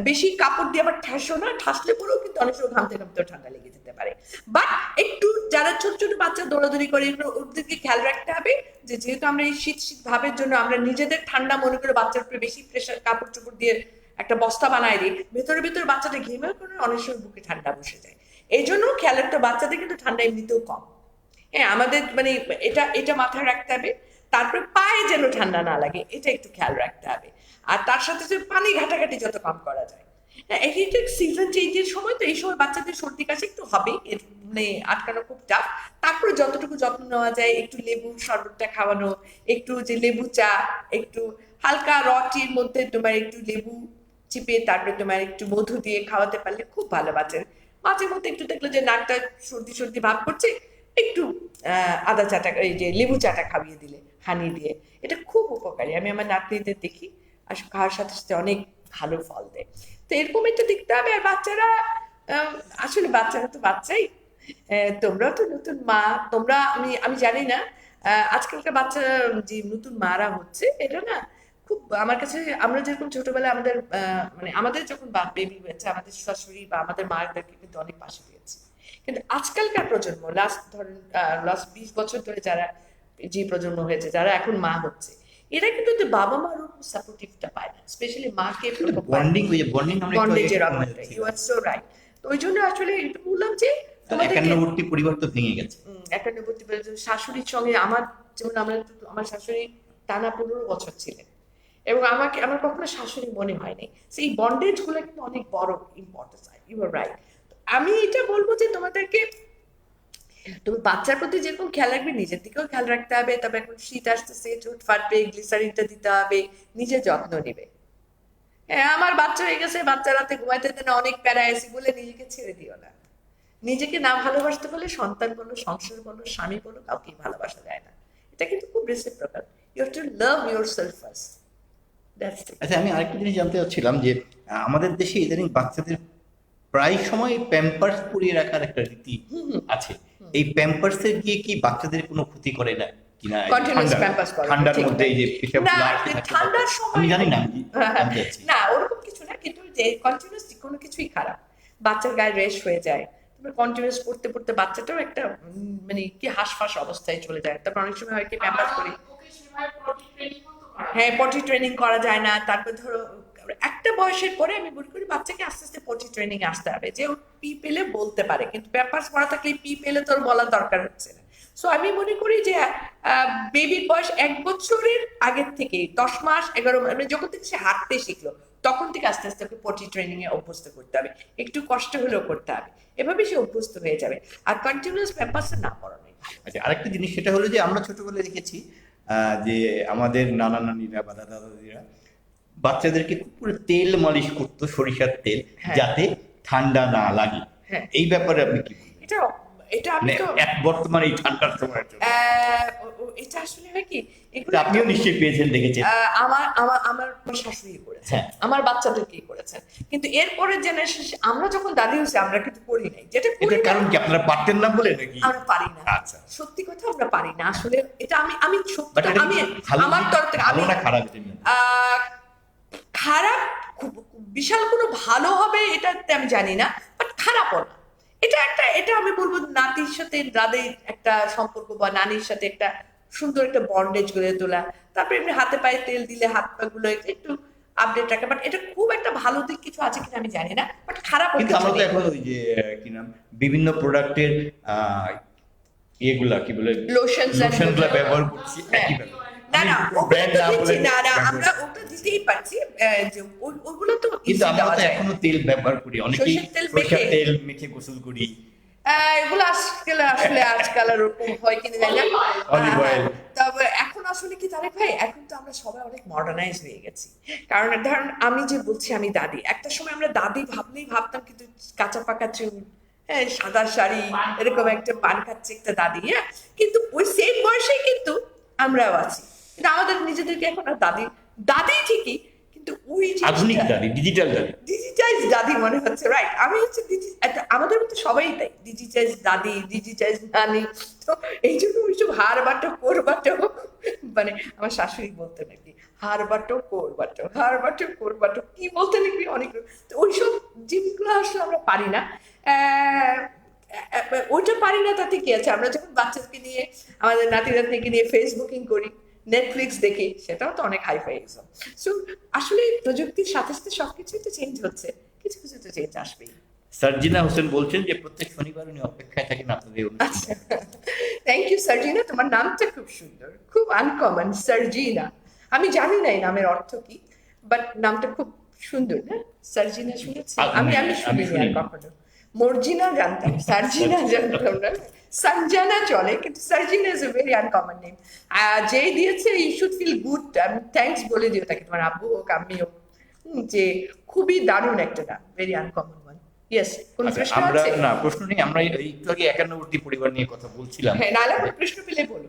বেশি কাপড় দিয়ে আবার ঠাসো না, ঠাসলে পরেও কিন্তু অনেক সময় ঘামতে ঘামতেও ঠান্ডা লেগে যেতে পারে। বাট একটু যারা ছোট ছোট বাচ্চা দৌড়াদৌড়ি করে, ওদেরকে খেয়াল রাখতে হবে যে যেহেতু আমরা এই শীত শীত ভাবের জন্য আমরা নিজেদের ঠান্ডা মনে করে বাচ্চার উপরে বেশি প্রেশার, কাপড় চোপড় দিয়ে একটা বস্তা বানায় দিই, ভেতরে ভেতরে বাচ্চাটা ঘেমেও করে, অনেক সময় বুকে ঠান্ডা বসে যায়। এই জন্য খেয়াল রাখতে, বাচ্চাদের কিন্তু ঠান্ডা এমনিতেও কম। হ্যাঁ, আমাদের মানে এটা এটা মাথায় রাখতে হবে। তারপরে পায়ে যেন ঠান্ডা না লাগে, এটা একটু খেয়াল রাখতে হবে। আর তার সাথে সাথে পানি ঘাটাঘাটি যত কম করা যায়। হ্যাঁ, এটা সিজন চেঞ্জের সময়, তো এই সময় বাচ্চাদের সর্দি কাশি একটু হবে, এর মানে আটকানো খুব টাফ। তারপরে যতটুকু যত্ন নেওয়া যায়, একটু লেবু শরবতটা খাওয়ানো, একটু যে লেবু চা, একটু হালকা রটির মধ্যে তোমার একটু লেবু চিপে তারপরে তোমার একটু মধু দিয়ে খাওয়াতে পারলে খুব ভালো। বাচ্চার মাঝে মধ্যে একটু দেখলো যে নাকটা সর্দি সর্দি ভাব করছে, একটু আদা চাটা, এই যে লেবু চাটা খাইয়ে দিলে হানি দিয়ে, এটা খুব উপকারী। আমি আমার নাতনিদের দেখি আর খাওয়ার সাথে সাথে অনেক ভালো ফল দেয়। তো এরকম একটা দেখতে হবে। আর বাচ্চারা আসলে বাচ্চারা তো বাচ্চাই, তোমরাও তো নতুন মা, তোমরা আমি জানি না আজকালকার বাচ্চা যে নতুন মারা হচ্ছে, এটা না খুব আমার কাছে, আমরা যেরকম ছোটবেলায় আমাদের মানে আমাদের যখন বেবি হয়েছে, আমাদের শাশুড়ি বা আমাদের মায়েদেরকে কিন্তু অনেক পাশে দিয়েছে। কিন্তু আজকালকার প্রজন্ম, লাস্ট 20 বছর ধরে যারা যে প্রজন্ম হয়েছে, যারা এখন মা হচ্ছে, এরা কিন্তু বাবা মার ওরকম সাপোর্টিভটা পায় না, স্পেশালি মাকে বন্ডিং, ওই যে বন্ডিং আমরা একটু আগে বন্ডেজের কথা অভাবটা। বলছিলাম। You are so right. তো ওই জন্য আসলে একটু বললাম যে তোমাদেরকে একান্নবর্তী পরিবার তো ভেঙে গেছে। একটা নিবর্তি শাশুড়ির সঙ্গে আমার, যেমন আমার শাশুড়ি টানা 15 বছর ছিলেন, এবং আমার কখনো শাশুড়ি মনে হয়নি। সেই বন্ডেজ গুলো কিন্তু অনেক বড় ইম্পর্টেন্স। You R right. আমি এটা বলবো যে তোমাদেরকে, তুমি বাচ্চার প্রতি যেরকম খেয়াল রাখবে নিজের দিকেও খেয়াল রাখতে হবে। তবে এখন শীত আসতেছে, ঠোঁট ফাটবে, গ্লিসারিনটা দিতে হবে, নিজের যত্ন নিবে। হ্যাঁ, আমার বাচ্চা হয়ে গেছে, বাচ্চা রাতে ঘুমাইতে দেয় না, অনেক প্যারা আছি বলে নিজেকে ছেড়ে দিও না। নিজেকে না ভালোবাসতে বলে সন্তান বলো, সংসার বলো, স্বামী বলো, কাউকেই ভালোবাসা যায় না। এটা কিন্তু খুব reciprocal. You have to love yourself first, that's it. আচ্ছা, আমি আরেকটা জিনিস জানতে চাচ্ছিলাম যে আমাদের দেশে ইদানিং বাচ্চাদের প্রায় সময় প্যাম্পার্স পরিয়ে রাখার একটা রীতি আছে। এই প্যাম্পার্সে গিয়ে কি বাচ্চাদের কোনো ক্ষতি করে না কিনা? এই কন্টিনিউয়াস প্যাম্পাস করো, ঠান্ডার ঠিক মধ্যে তাই। এই যে পেশাব না, আসতে থাকে, ঠান্ডার সময় আমি জানি না, আমি জানতে চাচ্ছি। না ওরকম কিছু না, কিন্তু যে কন্টিনিউয়াস কোনো কিছুই খারাপ। বাচ্চার গায়ে রেশ হয়ে যায়, তারপর কন্টিনিউয়াস পড়তে পড়তে বাচ্চাটাও একটা মানে কি হাঁসফাঁস অবস্থায় চলে যায়। তারপর অনেক সময় হয় কি প্যাম্পাস করি, হ্যাঁ পটি ট্রেনিং করা যায় না। তারপর ধরো একটা বয়সের পরে আমি মনে করি বাচ্চাকে আস্তে আস্তে পটি ট্রেনিং আসতে হবে, যে ও পি পেলে বলতে পারে, কিন্তু প্যাম্পার্স পরা থাকলে পি পেলে তোর বলার দরকার হচ্ছে না। সো আমি মনে করি যে বেবির বয়স 1 বছরের আগের থেকে 10 মাস 11 মাস মানে যখন থেকে সে হাঁটতে শিখলো তখন থেকে আস্তে আস্তে ওকে পটি ট্রেনিং এ অভ্যস্ত করতে হবে, একটু কষ্ট হলেও করতে হবে, এভাবে সে অভ্যস্ত হয়ে যাবে। আর কন্টিনিউয়াস প্যাম্পার্সে না পড়ানোই। আচ্ছা, আরেকটা জিনিস সেটা হলো যে আমরা ছোটবেলায় দেখেছি যে আমাদের নানা নানিরা বা দাদা দাদিরা বাচ্চাদেরকে খুব করে তেল মালিশ করতো, সরিষার তেল, হ্যাঁ। যাতে ঠান্ডা না লাগে। হ্যাঁ। এই ব্যাপারে আপনি কি বলবেন? এটা এটা আমি মানে তো বর্তমানে এই ঠান্ডার সময়ের জন্য এটা আসলে হয় কি, এগুলো এটা আপনিও নিশ্চয়ই পেয়েছেন, দেখেছেন। আমার আমার আমার শাশুড়ি করেছে, হ্যাঁ। আমার বাচ্চাদেরকেই করেছেন। কিন্তু এরপরের জেনারেশন আমরা যখন দাদি হয়েছে আমরা কিন্তু করি নাই, যেটা করি এটার না, কারণ কি আপনারা পারতেন না বলে নাকি? আমরা পারি না। আচ্ছা। সত্যি কথা আমরা পারি না আসলে। এটা আমি আমি সত্যি বাট এটা আমি ভালো আমার তরফ থেকে ভালো আমি না খারাপ এটা নিয়ে? আহ, খারাপ খুব বিশাল কোনো ভালো হবে এটাতে আমি জানি না, বাট খারাপও না। এটা একটা, এটা আমি বলবো নাতির সাথে দাদির একটা সম্পর্ক বা নানির সাথে একটা সুন্দর একটা বন্ডেজ গড়ে তোলা। তারপরে এমনি হাতে পায়ে তেল দিলে হাত পা গুলো একটু আপডেট রাখা। বাট এটা খুব একটা ভালো দিক কিছু আছে কিনা আমি জানি না, বাট খারাপ কিন্তু আমরা তো এখন ওই যে কি নাম বিভিন্ন প্রোডাক্টের ইয়েগুলা কি বলে লোশনস লোশনগুলা ব্যবহার করছি, একই ব্যাপার। না না আমি ওগুলো brand তো না দিচ্ছি, বলে না না ব্যবহার আমরা করি। ওটা দিতেই পারছি, যে ওগুলো তো কিন্তু easy আমরা দেওয়া তো যায়। এখনো তেল ব্যবহার করি, অনেকেই সরষের তেল সরিষার মেখে? তেল মেখে গোসল করি। এগুলো আজকাল আসলে আজকাল আর ওরকম হয় কিনা জানি না। Olive oil। তবে এখন আসলে কি তারেক ভাই, এখন তো আমরা সবাই অনেক মডার্নাইজ হয়ে গেছি। কারণ ধরুন আমি যে বলছি আমি দাদি, একটা সময় আমরা দাদি ভাবলেই ভাবতাম কিন্তু কাঁচা পাকা চুল, হ্যাঁ সাদা শাড়ি, এরকম একটা পান খাচ্ছে একটা দাদি। হ্যাঁ, কিন্তু ওই সেম বয়সে কিন্তু আমরাও আছি, কিন্তু আমাদের নিজেদেরকে এখন আর দাদি দাদি ঠিকই, কিন্তু ওই আধুনিক দাদি, ডিজিটাল দাদি। ডিজিটাইজ দাদি মনে হচ্ছে, রাইট? আমি হচ্ছে আমাদের মতো সবাই তাই, ডিজিটাইজ দাদি, ডিজিটাইজ নানি। তো এই জন্য ওইসব হাড় বাটো কোর বাটো, মানে আমার শাশুড়ি বলতে নাকি হাড় বাটো কোর বাটো, হাড় বাটো কোর বাটো কি বলতে নাকি অনেক। তো ওইসব জিনিসগুলো আসলে আমরা পারি না। ওইটা পারি না তাতে কি আছে, আমরা যখন বাচ্চাকে নিয়ে আমাদের নাতি নাতনিকে নিয়ে ফেসবুকিং করি, নেটফ্লিক্স দেখি, সেটাও তো অনেক হাইফাই এক্সাম। সো আসলে প্রযুক্তির সাথে সাথে সবকিছুই তো চেঞ্জ হচ্ছে, কিছু কিছু তো চেঞ্জ আসবেই। সার্জিনা হোসেন বলছেন যে প্রত্যেক শনিবার উনি অপেক্ষায় থাকেন আপনাদের অনুষ্ঠানে। আচ্ছা, থ্যাংক ইউ সার্জিনা, তোমার নামটা খুব সুন্দর, খুব আনকমন, সার্জিনা। আমি জানি না এই নামের অর্থ কি, বাট নামটা খুব সুন্দর না? সার্জিনা শুনেছি আমি, আমি শুনিনি আর কখনো। মর্জিনা জানতাম, সার্জিনা জানতাম না। সঞ্জানা চলে, কিন্তু Sarjina is a very uncommon name. যে দিয়েছে ইউ শুড ফিল গুড, আমি থ্যাঙ্কস বলে দিও তাকে, তোমার আব্বু হোক আম্মি হোক, যে খুবই দারুণ একটা নাম, ভেরি আনকমন ওয়ান। ইয়েস, কোন আচ্ছা, প্রশ্ন আমরা আছে? না প্রশ্ন নেই, আমরা একটু আগে একান্নবর্তী পরিবার নিয়ে কথা বলছিলাম। হ্যাঁ, নাহলে আমার প্রশ্ন পেলে বলো।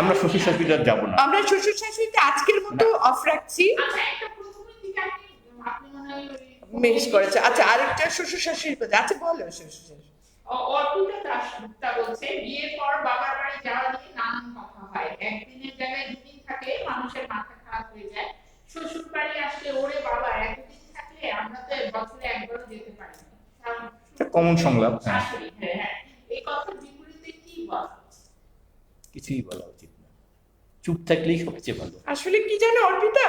আমরা শ্বশুর শাশুড়ি আর যাবো না। আমরা শ্বশুর শাশুড়িতে আজকের মতো অফ রাখছি, মিস করেছে। আচ্ছা, আরেকটা শ্বশুর শাশুড়ির কথা, আচ্ছা বলো শ্বশুর শাশুড়ি। অর্পিতা দাশগুপ্তা বলছে, বিয়ের পর বাবার বাড়ি যাওয়া নিয়ে নানান কথা হয়, একদিনের জায়গায় দুদিন থাকে, মানুষের মাথা খারাপ হয়ে যায়। শ্বশুর বাড়ি আসলে ওরে বাবা এতদিন থাকলে আমরা তো বছরে একবারও যেতে পারি না। কমন সংলাপ। হ্যাঁ, শাশুড়ি, হ্যাঁ হ্যাঁ, এই কথার বিপরীতে কি বলা? কিছুই বলা উচিত না, চুপ থাকলেই সবচেয়ে ভালো। আসলে কি জানো অর্পিতা,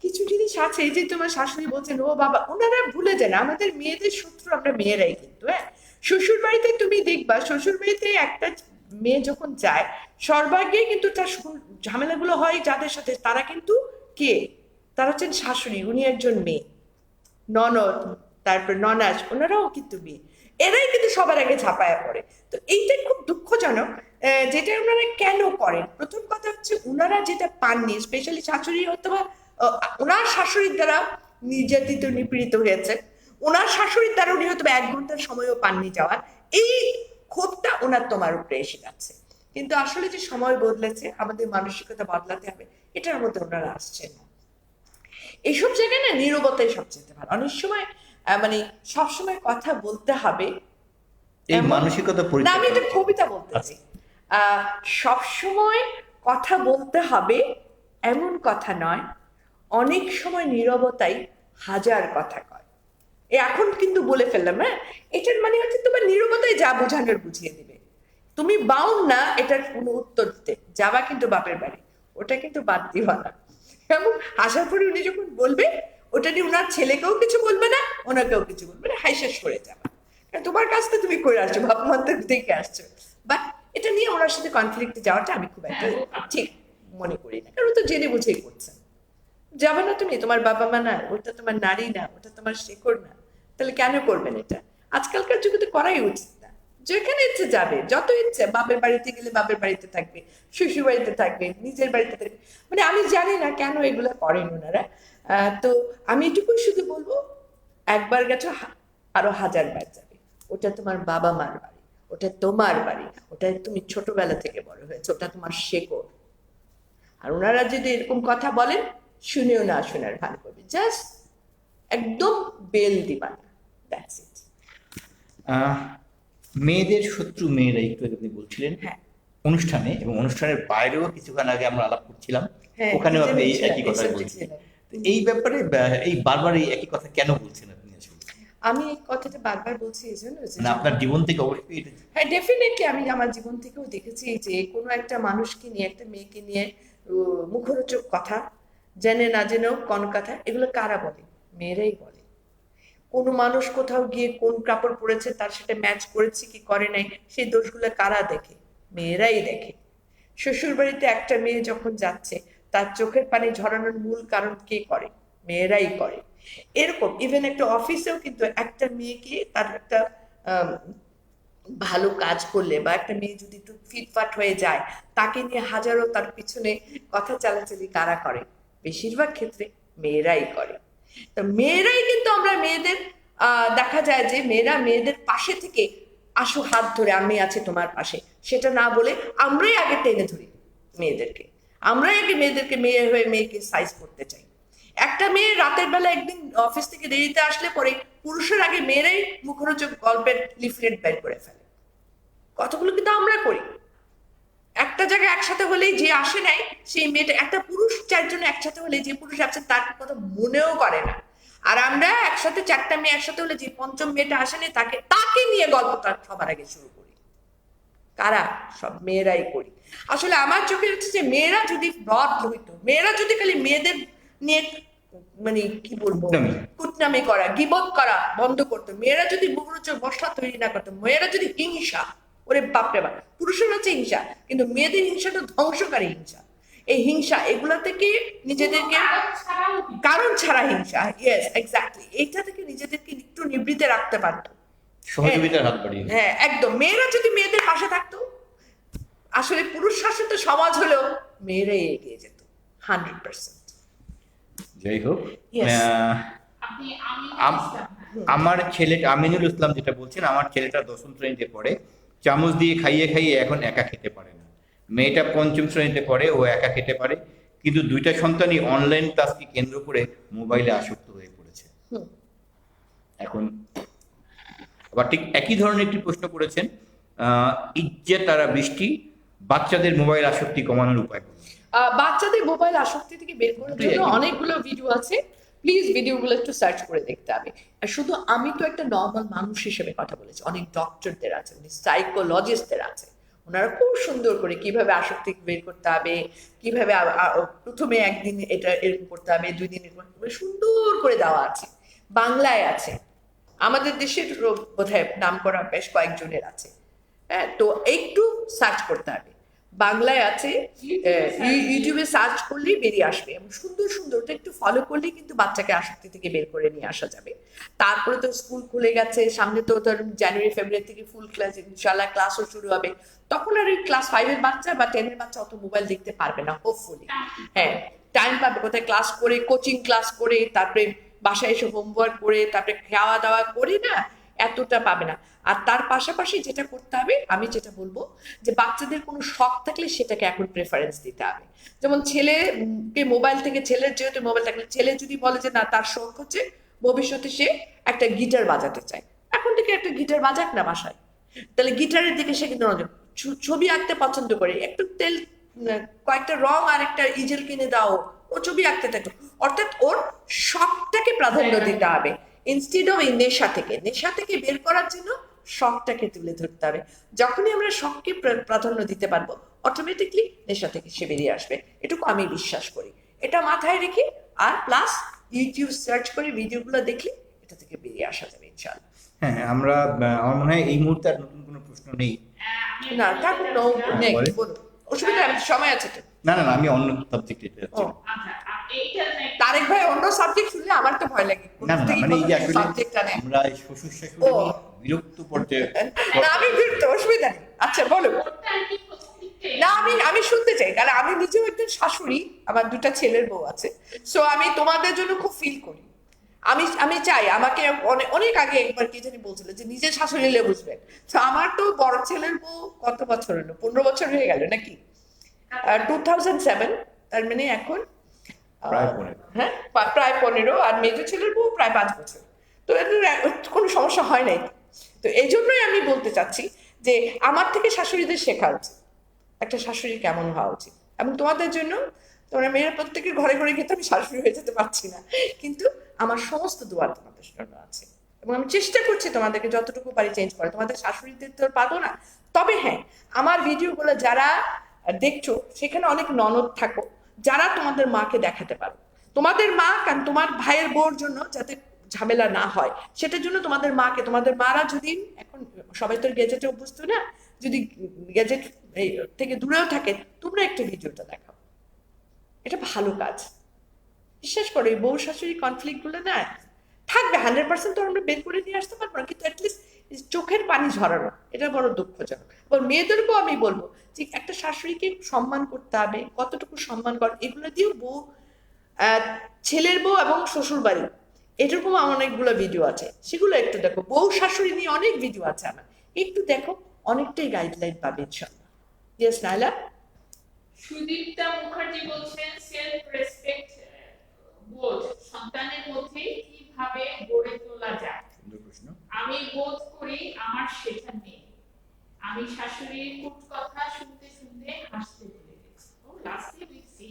কিছু জিনিস আছে, এই যে তোমার শাশুড়ি বলছেন ও বাবা, ওনারা ভুলে যান আমাদের মেয়েদের শত্রু আমরা মেয়েরাই কিন্তু। হ্যাঁ, শ্বশুর বাড়িতে তুমি দেখবা, শ্বশুর বাড়িতে একটা মেয়ে যখন যায় সর্বাগ্যে কিন্তু তার ঝামেলাগুলো হয় যাদের সাথে, তারা কিন্তু কে, তারা হচ্ছেন শাশুড়ি, উনি একজন মেয়ে, ননদ, তারপর ননাস, ওনারাও কিন্তু মেয়ে, এরাই কিন্তু সবার আগে ঝাঁপায়া পড়ে। তো এইটাই খুব দুঃখজনক। যেটা ওনারা কেন করেন, প্রথম কথা হচ্ছে ওনারা যেটা পাননি, স্পেশালি শাশুড়ি অথবা ওনার শাশুড়ির দ্বারা নির্যাতিত নিপীড়িত হয়েছে, ওনার শাশুড়ির দ্বারা উনি হয়তো 1 ঘন্টার সময়ও পাননি যাওয়ার, এই ক্ষোভটা ওনার তোমার উপরে এসে যাচ্ছে। কিন্তু আসলে যে সময় বদলেছে, আমাদের মানসিকতা বদলাতে হবে, এটার মধ্যে ওনারা আসছেন না। এইসব জায়গায় না নীরবতাই সবচেয়ে ভালো। অনেক সময় মানে সবসময় কথা বলতে হবে এই এমন- মানসিকতা না, পরিত্যাগ আমি একটা করা উচিত। কবিতা বলতে চাই। সবসময় কথা বলতে হবে এমন কথা নয়, অনেক সময় নীরবতাই হাজার কথা কয়। এখন কিন্তু বলে ফেললাম, হ্যাঁ, এটার মানে হচ্ছে তোমার নীরবতাই যা বোঝানোর বুঝিয়ে দিবে। তুমি বাউন্ড না এটার কোনো উত্তর দিতে, যাবা কিন্তু বাপের বাড়ি, ওটা কিন্তু বাদ দিবা না। এবং আসার পরে উনি যখন বলবে, ওটা নিয়ে ওনার ছেলেকেও কিছু বলবে না, ওনাকেও কিছু বলবে না, হাইশেষ করে যাবা। কারণ তোমার কাজটা তুমি করে আসছো, বাবা মা তো দেখে আসছো। বাট এটা নিয়ে ওনার সাথে কনফ্লিক্টে যাওয়াটা আমি খুব একটা ঠিক মনে করি না, কারণ ও তো জেনে বুঝেই করছেন। যাবে না তুমি, তোমার বাবা মা না, ওটা তোমার নারী না, ওটা তোমার শেকড় না, তাহলে কেন করবেন এটা? আজকালকার যুগে তো করাই উচিত না। যেখানে ইচ্ছে যাবে, যত ইচ্ছে, বাপের বাড়িতে গেলে বাপের বাড়িতে থাকবে, শ্বশুর বাড়িতে থাকবে, নিজের বাড়িতে থাকবে। মানে আমি জানি না কেন এগুলো করেন ওনারা। তো আমি এটুকুই শুধু বলবো, একবার গেছো, আরো 1000 বার যাবে। ওটা তোমার বাবা মার বাড়ি, ওটা তোমার বাড়ি, ওটা তুমি ছোটবেলা থেকে বড় হয়েছে, ওটা তোমার শেকড়। আর ওনারা যদি এরকম কথা বলেন, শুনেও না শোনার ভান করবে, জাস্ট একদম বেল দিবা না, দ্যাটস ইট। আহ, মেয়েদের শত্রু মেয়েরা, একটু আগে আপনি বলছিলেন হ্যাঁ অনুষ্ঠানে, এবং অনুষ্ঠানের বাইরেও কিছুক্ষণ আগে আমরা আলাপ করছিলাম, হ্যাঁ, ওখানেও আপনি এই বুঝেছিলাম, একই কথা এসব বলছিলেন। বুঝেছিলাম। তো এই ব্যাপারে এই বারবার এই একই কথা কেন বলছেন আপনি আসলে? আমি এই কথাটা বারবার বলছি এই জন্য যে, মানে আপনার জীবন থেকে অবশ্যই এটা হ্যাঁ ডেফিনেটলি আমি আমার জীবন থেকেও দেখেছি যে কোনো একটা মানুষকে নিয়ে, একটা মেয়েকে নিয়ে মুখরোচক কথা, জেনে না জেনেও কোন কথা, এগুলো কারা বলে? মেয়েরাই বলে। কোনো মানুষ কোথাও গিয়ে কোন কাপড় পরেছে, তার সাথে ম্যাচ করেছে কি করে নাই, সেই দোষগুলো কারা দেখে? মেয়েরাই দেখে। শ্বশুর বাড়িতে একটা মেয়ে যখন যাচ্ছে, তার চোখের পানি ঝরানোর মূল কারণ কে করে? মেয়েরাই করে। এরকম ইভেন একটা অফিসেও কিন্তু একটা মেয়েকে, তার একটা আহ, ভালো কাজ করলে, বা একটা মেয়ে যদি একটু ফিটফাট হয়ে যায়, তাকে নিয়ে হাজারো তার পিছনে কথা চালাচালি কারা করে? বেশিরভাগ ক্ষেত্রে মেয়েরাই করে। তো মেয়েরাই কিন্তু, আমরা মেয়েদের দেখা যায় যে মেয়েরা মেয়েদের পাশে থেকে, আসো হাত ধরে, আমি আছি তোমার পাশে, সেটা না বলে আমরাই আগে টেনে ধরি মেয়েদেরকে। আমরাই আগে মেয়েদেরকে, মেয়ে হয়ে মেয়েকে সাইজ করতে চাই। একটা মেয়ে রাতের বেলা একদিন অফিস থেকে দেরিতে আসলে পরে, পুরুষের আগে মেয়েরাই মুখরোচক গল্পের লিফলেট বের করে ফেলে। কতগুলো কিন্তু আমরা করি। একটা জায়গায় একসাথে হলেই যে আসে নাই, সেই মেয়েটা, একটা পুরুষ 4 জন একসাথে হলে যে পুরুষ আসছে তার কথা মনেও করে না। আর আমরা একসাথে 4টা মেয়ে একসাথে হলে যে 5ম মেয়েটা আসেনি, তাকে তাকে নিয়ে গল্পটা সবার আগে শুরু করি। কারা? সব মেয়েরাই করি। আসলে আমার চোখে হচ্ছে যে, মেয়েরা যদি ব্রড হইতো, মেয়েরা যদি খালি মেয়েদের নিয়ে মানে কি বলবো, কুটনামি। কুটনামি করা, গিবত করা বন্ধ করতো, মেয়েরা যদি মুখরোচক মশলা তৈরি না করতো, মেয়েরা যদি হিংসা, ওরে বাপরে বাপ, পুরুষের হচ্ছে হিংসা, কিন্তু মেয়েদের হিংসাটা ধ্বংসকারী হিংসা। এই হিংসা, এগুলা থেকে নিজেদেরকে, কারণ ছাড়া হিংসা, ইয়েস এক্স্যাক্টলি, এইটা থেকে নিজেদেরকে একটু নিবৃতে রাখতে পারতো। সহযোগিতার হাত বাড়িয়ে দিন। হ্যাঁ একদম, মেয়েরা যদি মেয়েদের পাশে থাকতো, আসলে পুরুষ শাসিত সমাজ হলেও মেয়েরাই এগিয়ে যেত 100%। যাই হোক, Yes. আপনি আমার ছেলেটা আমিনুল ইসলাম যেটা বলছেন, আমার ছেলেটা 10ম শ্রেণীতে পড়ে, চামচ দিয়ে খাইয়ে খাইয়ে এখন একা খেতে পারে না। মেয়েটা 5ম শ্রেণীতে পড়ে, ও একা খেতে পারে, কিন্তু 2টা সন্তানই অনলাইন ক্লাসকে কেন্দ্র করে মোবাইলে আসক্ত হয়ে পড়েছে। হুম। এখন আবার ঠিক একই ধরনের একটি প্রশ্ন করেছেন ইজ্জত তারা বৃষ্টি, বাচ্চাদের মোবাইল আসক্তি কমানোর উপায় কি? বাচ্চাদের মোবাইল আসক্তি থেকে বের করার জন্য অনেকগুলো ভিডিও আছে, প্লিজ ভিডিওগুলো একটু সার্চ করে দেখতে হবে। আর শুধু আমি তো একটা নর্মাল মানুষ হিসেবে কথা বলেছি, অনেক ডক্টরদের আছে, অনেক সাইকোলজিস্টদের আছে, ওনারা খুব সুন্দর করে কিভাবে আসক্তি বের করতে হবে, কিভাবে প্রথমে একদিন এটা এরকম করতে হবে, 2 দিন এরকম করতে হবে, সুন্দর করে দেওয়া আছে, বাংলায় আছে, আমাদের দেশের বোধহয় নাম করা বেশ কয়েকজনের আছে। হ্যাঁ, তো একটু সার্চ করতে হবে। বাংলায় আছে, ইউটিউবে সার্চ করলেই বেরিয়ে আসবে, এবং সুন্দর সুন্দর ওটা একটু ফলো করলেই কিন্তু বাচ্চাকে আসক্তি থেকে বের করে নিয়ে আসা যাবে। তারপরে তো স্কুল খুলে গেছে, সামনে তো ধর জানুয়ারি ফেব্রুয়ারি থেকে ফুল ক্লাস, ইনশাল্লাহ ক্লাসও শুরু হবে। তখন আর ওই ক্লাস 5-এর বাচ্চা বা 10-এর বাচ্চা অত মোবাইল দেখতে পারবে না, হোপফুলি। হ্যাঁ, টাইম পাবে, কোথায় ক্লাস করে, কোচিং ক্লাস করে, তারপরে বাসায় এসে হোমওয়ার্ক করে, তারপরে খাওয়া দাওয়া করে না, এতটা পাবে না। আর তার পাশাপাশি যেটা করতে হবে, আমি যেটা বলবো, যে বাচ্চাদের কোনো শখ থাকলে সেটাকে এখন প্রেফারেন্স দিতে হবে। যেমন ছেলেকে মোবাইল থেকে, ছেলের যেহেতু মোবাইল থাকলে, ছেলে যদি বলে যে না তার শখ হচ্ছে ভবিষ্যতে সে একটা গিটার বাজাতে চায়, এখন থেকে একটা গিটার বাজাক না বাসায়, তাহলে গিটারের দিকে সে কিন্তু নজর। ছবি আঁকতে পছন্দ করে, একটু তেল, কয়েকটা রং আর একটা ইজেল কিনে দাও, ও ছবি আঁকতে থাকো। অর্থাৎ ওর শখটাকে প্রাধান্য দিতে হবে, ইনস্টিড অফ এই নেশা থেকে বের করার জন্য শখটাকে তুলে ধরতে হবে। যখনই আমরা শখকে প্রাধান্য দিতে পারবো, অটোমেটিকলি নেশা থেকে সে বেরিয়ে আসবে, এটুকু আমি বিশ্বাস করি। এটা মাথায় রেখে, আর প্লাস ইউটিউব সার্চ করে ভিডিওগুলো দেখলে এটা থেকে বেরিয়ে আসা যাবে ইনশাআল্লাহ। হ্যাঁ হ্যাঁ, আমরা আমার মনে হয় এই মুহূর্তে আর নতুন কোনো প্রশ্ন নেই। না থাকুন, বলুন, অসুবিধা নেই, সময় আছে তো। না না না, আমি অন্য সাবজেক্টে যাচ্ছি। ও, তারেক ভাই অন্য সাবজেক্ট শুনলে আমার তো ভয় লাগে, না না না, মানে এই যে আসলে সাবজেক্টটা নেই। আমরা এই শ্বশুর শাশুড়ি নিয়ে বিরক্ত পর্যায়ে না, আমি বিরক্ত, অসুবিধা নেই। আচ্ছা বলো। না, আমি শুনতে চাই, কারণ আমি নিজেও একজন শাশুড়ি, আমার 2টা ছেলের বউ আছে, সো আমি তোমাদের জন্য খুব ফিল করি। আমি চাই, আমাকে অনেক আগে একবার কি জানি বলছিল যে নিজের শাশুড়ি হলে বুঝবেন। তো আমার তো বড় ছেলের বউ কত বছর হলো, 15 বছর হয়ে গেল নাকি, 2007, তার মানে এখন প্রায় 15। হ্যাঁ, প্রায় 15। আর মেজো ছেলের বউ প্রায় 5 বছর। তো এদের কোনো সমস্যা হয় নাই। তো এই জন্যই আমি বলতে চাচ্ছি যে আমার থেকে শাশুড়িদের শেখা উচিত, একটা শাশুড়ি কেমন হওয়া উচিত। এবং তোমাদের জন্য, তোমরা মেয়েরা প্রত্যেকের ঘরে ঘরে গিয়ে তো আমি শাশুড়ি হয়ে যেতে পারছি না, কিন্তু আমার সমস্ত দোয়া তোমাদের জন্য আছে, এবং আমি চেষ্টা করছি তোমাদেরকে যতটুকু পারি চেঞ্জ করে। তোমাদের শাশুড়িদের তো পাবো না, তবে হ্যাঁ, আমার ভিডিওগুলো যারা দেখছো সেখানে অনেক ননদ থাকো, যারা তোমাদের মাকে দেখাতে পারো। তোমাদের মা, কারণ তোমার ভাইয়ের বউর জন্য যাতে ঝামেলা না হয়, সেটার জন্য তোমাদের মাকে, তোমাদের মারা যদি, এখন সবাই তো গ্যাজেটে অভ্যস্ত না, যদি গ্যাজেট থেকে দূরেও থাকে, তোমরা একটু ভিডিওটা দেখাও, এটা ভালো কাজ। বিশ্বাস করো, এই বউ শাশুড়ি কনফ্লিক্ট গুলো না থাকবে, 100% তো আমরা বের করে নিয়ে আসতে পারবো না, কিন্তু অ্যাটলিস্ট চোখের পানি ঝরানো, এটা বড় দুঃখজনক। এবার মেয়েদেরকেও আমি বলবো যে একটা শাশুড়িকে সম্মান করতে হবে, কতটুকু সম্মান কর, এগুলো দিয়েও বউ, ছেলের বউ এবং শ্বশুর বাড়ি, এরকম অনেকগুলো ভিডিও আছে, সেগুলো একটু দেখো। বউ শাশুড়ি নিয়ে অনেক ভিডিও আছে আমার, একটু দেখো, অনেকটাই গাইডলাইন পাবে ইনশাআল্লাহ। ইয়েস নাইলা। সুদীপ্তা মুখার্জি বলছেন সেলফ রেসপেক্ট বোধ সন্তানের মধ্যে কিভাবে গড়ে তোলা যায়। সুন্দর প্রশ্ন। আমি বোধ করি আমার সেটা নেই। আমি শাশুড়ির কুট কথা শুনতে শুনতে হাসতে ভুলে গেছি। ও লাস্টে উই সি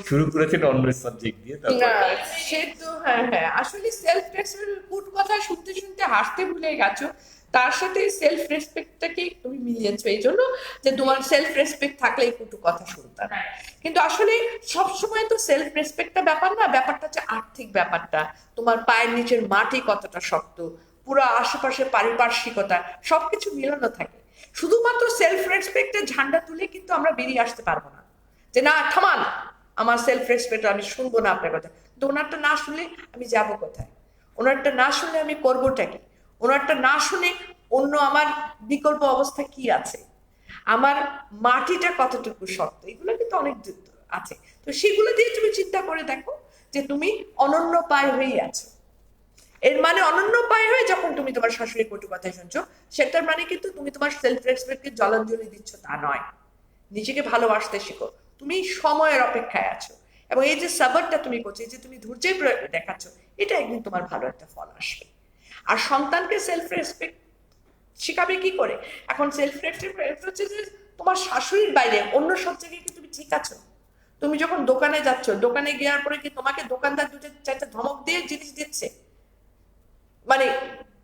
শুরু করেছেন অন্য সাবজেক্ট দিয়ে, না, তারপর সে তো হ্যাঁ হ্যাঁ, আসলে সেলফ রেসপেক্ট, গুড কথা শুনতে শুনতে হাসতে ভুলে গেছো, তার সাথে সেলফ রেসপেক্টটাকে তুমি মিলিয়েছো, এই জন্য যে তোমার সেলফ রেসপেক্ট থাকলে একটু কথা শুনতাম। কিন্তু আসলে সবসময় তো সেলফ রেসপেক্টটা ব্যাপার না, ব্যাপারটা হচ্ছে আর্থিক ব্যাপারটা, তোমার পায়ের নিচের মাটি কতটা শক্ত, পুরো আশেপাশে পারিপার্শ্বিকতা, সবকিছু মিলানো থাকে। শুধুমাত্র সেলফ রেসপেক্টের ঝান্ডা তুলে কিন্তু আমরা বেরিয়ে আসতে পারবো না, যে না থামান, আমার সেলফ রেসপেক্ট, আমি শুনবো না আপনার কথা। তো ওনারটা না শুনলে আমি যাব কোথায়, ওনারটা না শুনলে আমি করবোটা কি, ওনারটা না শুনে অন্য আমার বিকল্প অবস্থা কি আছে, আমার মাটিটা কতটুকু শক্ত, এগুলো কিন্তু অনেক আছে। তো সেগুলো দিয়ে তুমি চিন্তা করে দেখো যে তুমি অনন্য পায় হয়েই আছো। এর মানে অনন্য পায় হয়ে যখন তুমি তোমার শাশুড়ির কটু কথাই শুনছো, সেটার মানে কিন্তু তুমি তোমার সেলফ রেসপেক্টকে জলাঞ্জলি দিচ্ছ তা নয়। নিজেকে ভালোবাসতে শিখো, তুমি সময়ের অপেক্ষায় আছো, এবং এই যে সাবারটা তুমি করছো, এই যে তুমি ধৈর্যের দেখাচ্ছ, এটা একদিন তোমার ভালো একটা ফল আসবে। আর সন্তানকে সেলফ রেসপেক্ট শেখাবে কি করে? এখন সেলফ রেসপেক্ট হচ্ছে যে তোমার শাশুড়ির বাইরে অন্য সব জায়গায় কি তুমি ঠিক আছো? তুমি যখন দোকানে যাচ্ছ, দোকানে গিয়ার পরে কি তোমাকে দোকানদার 2-4টা ধমক দিয়ে জিনিস দিচ্ছে? মানে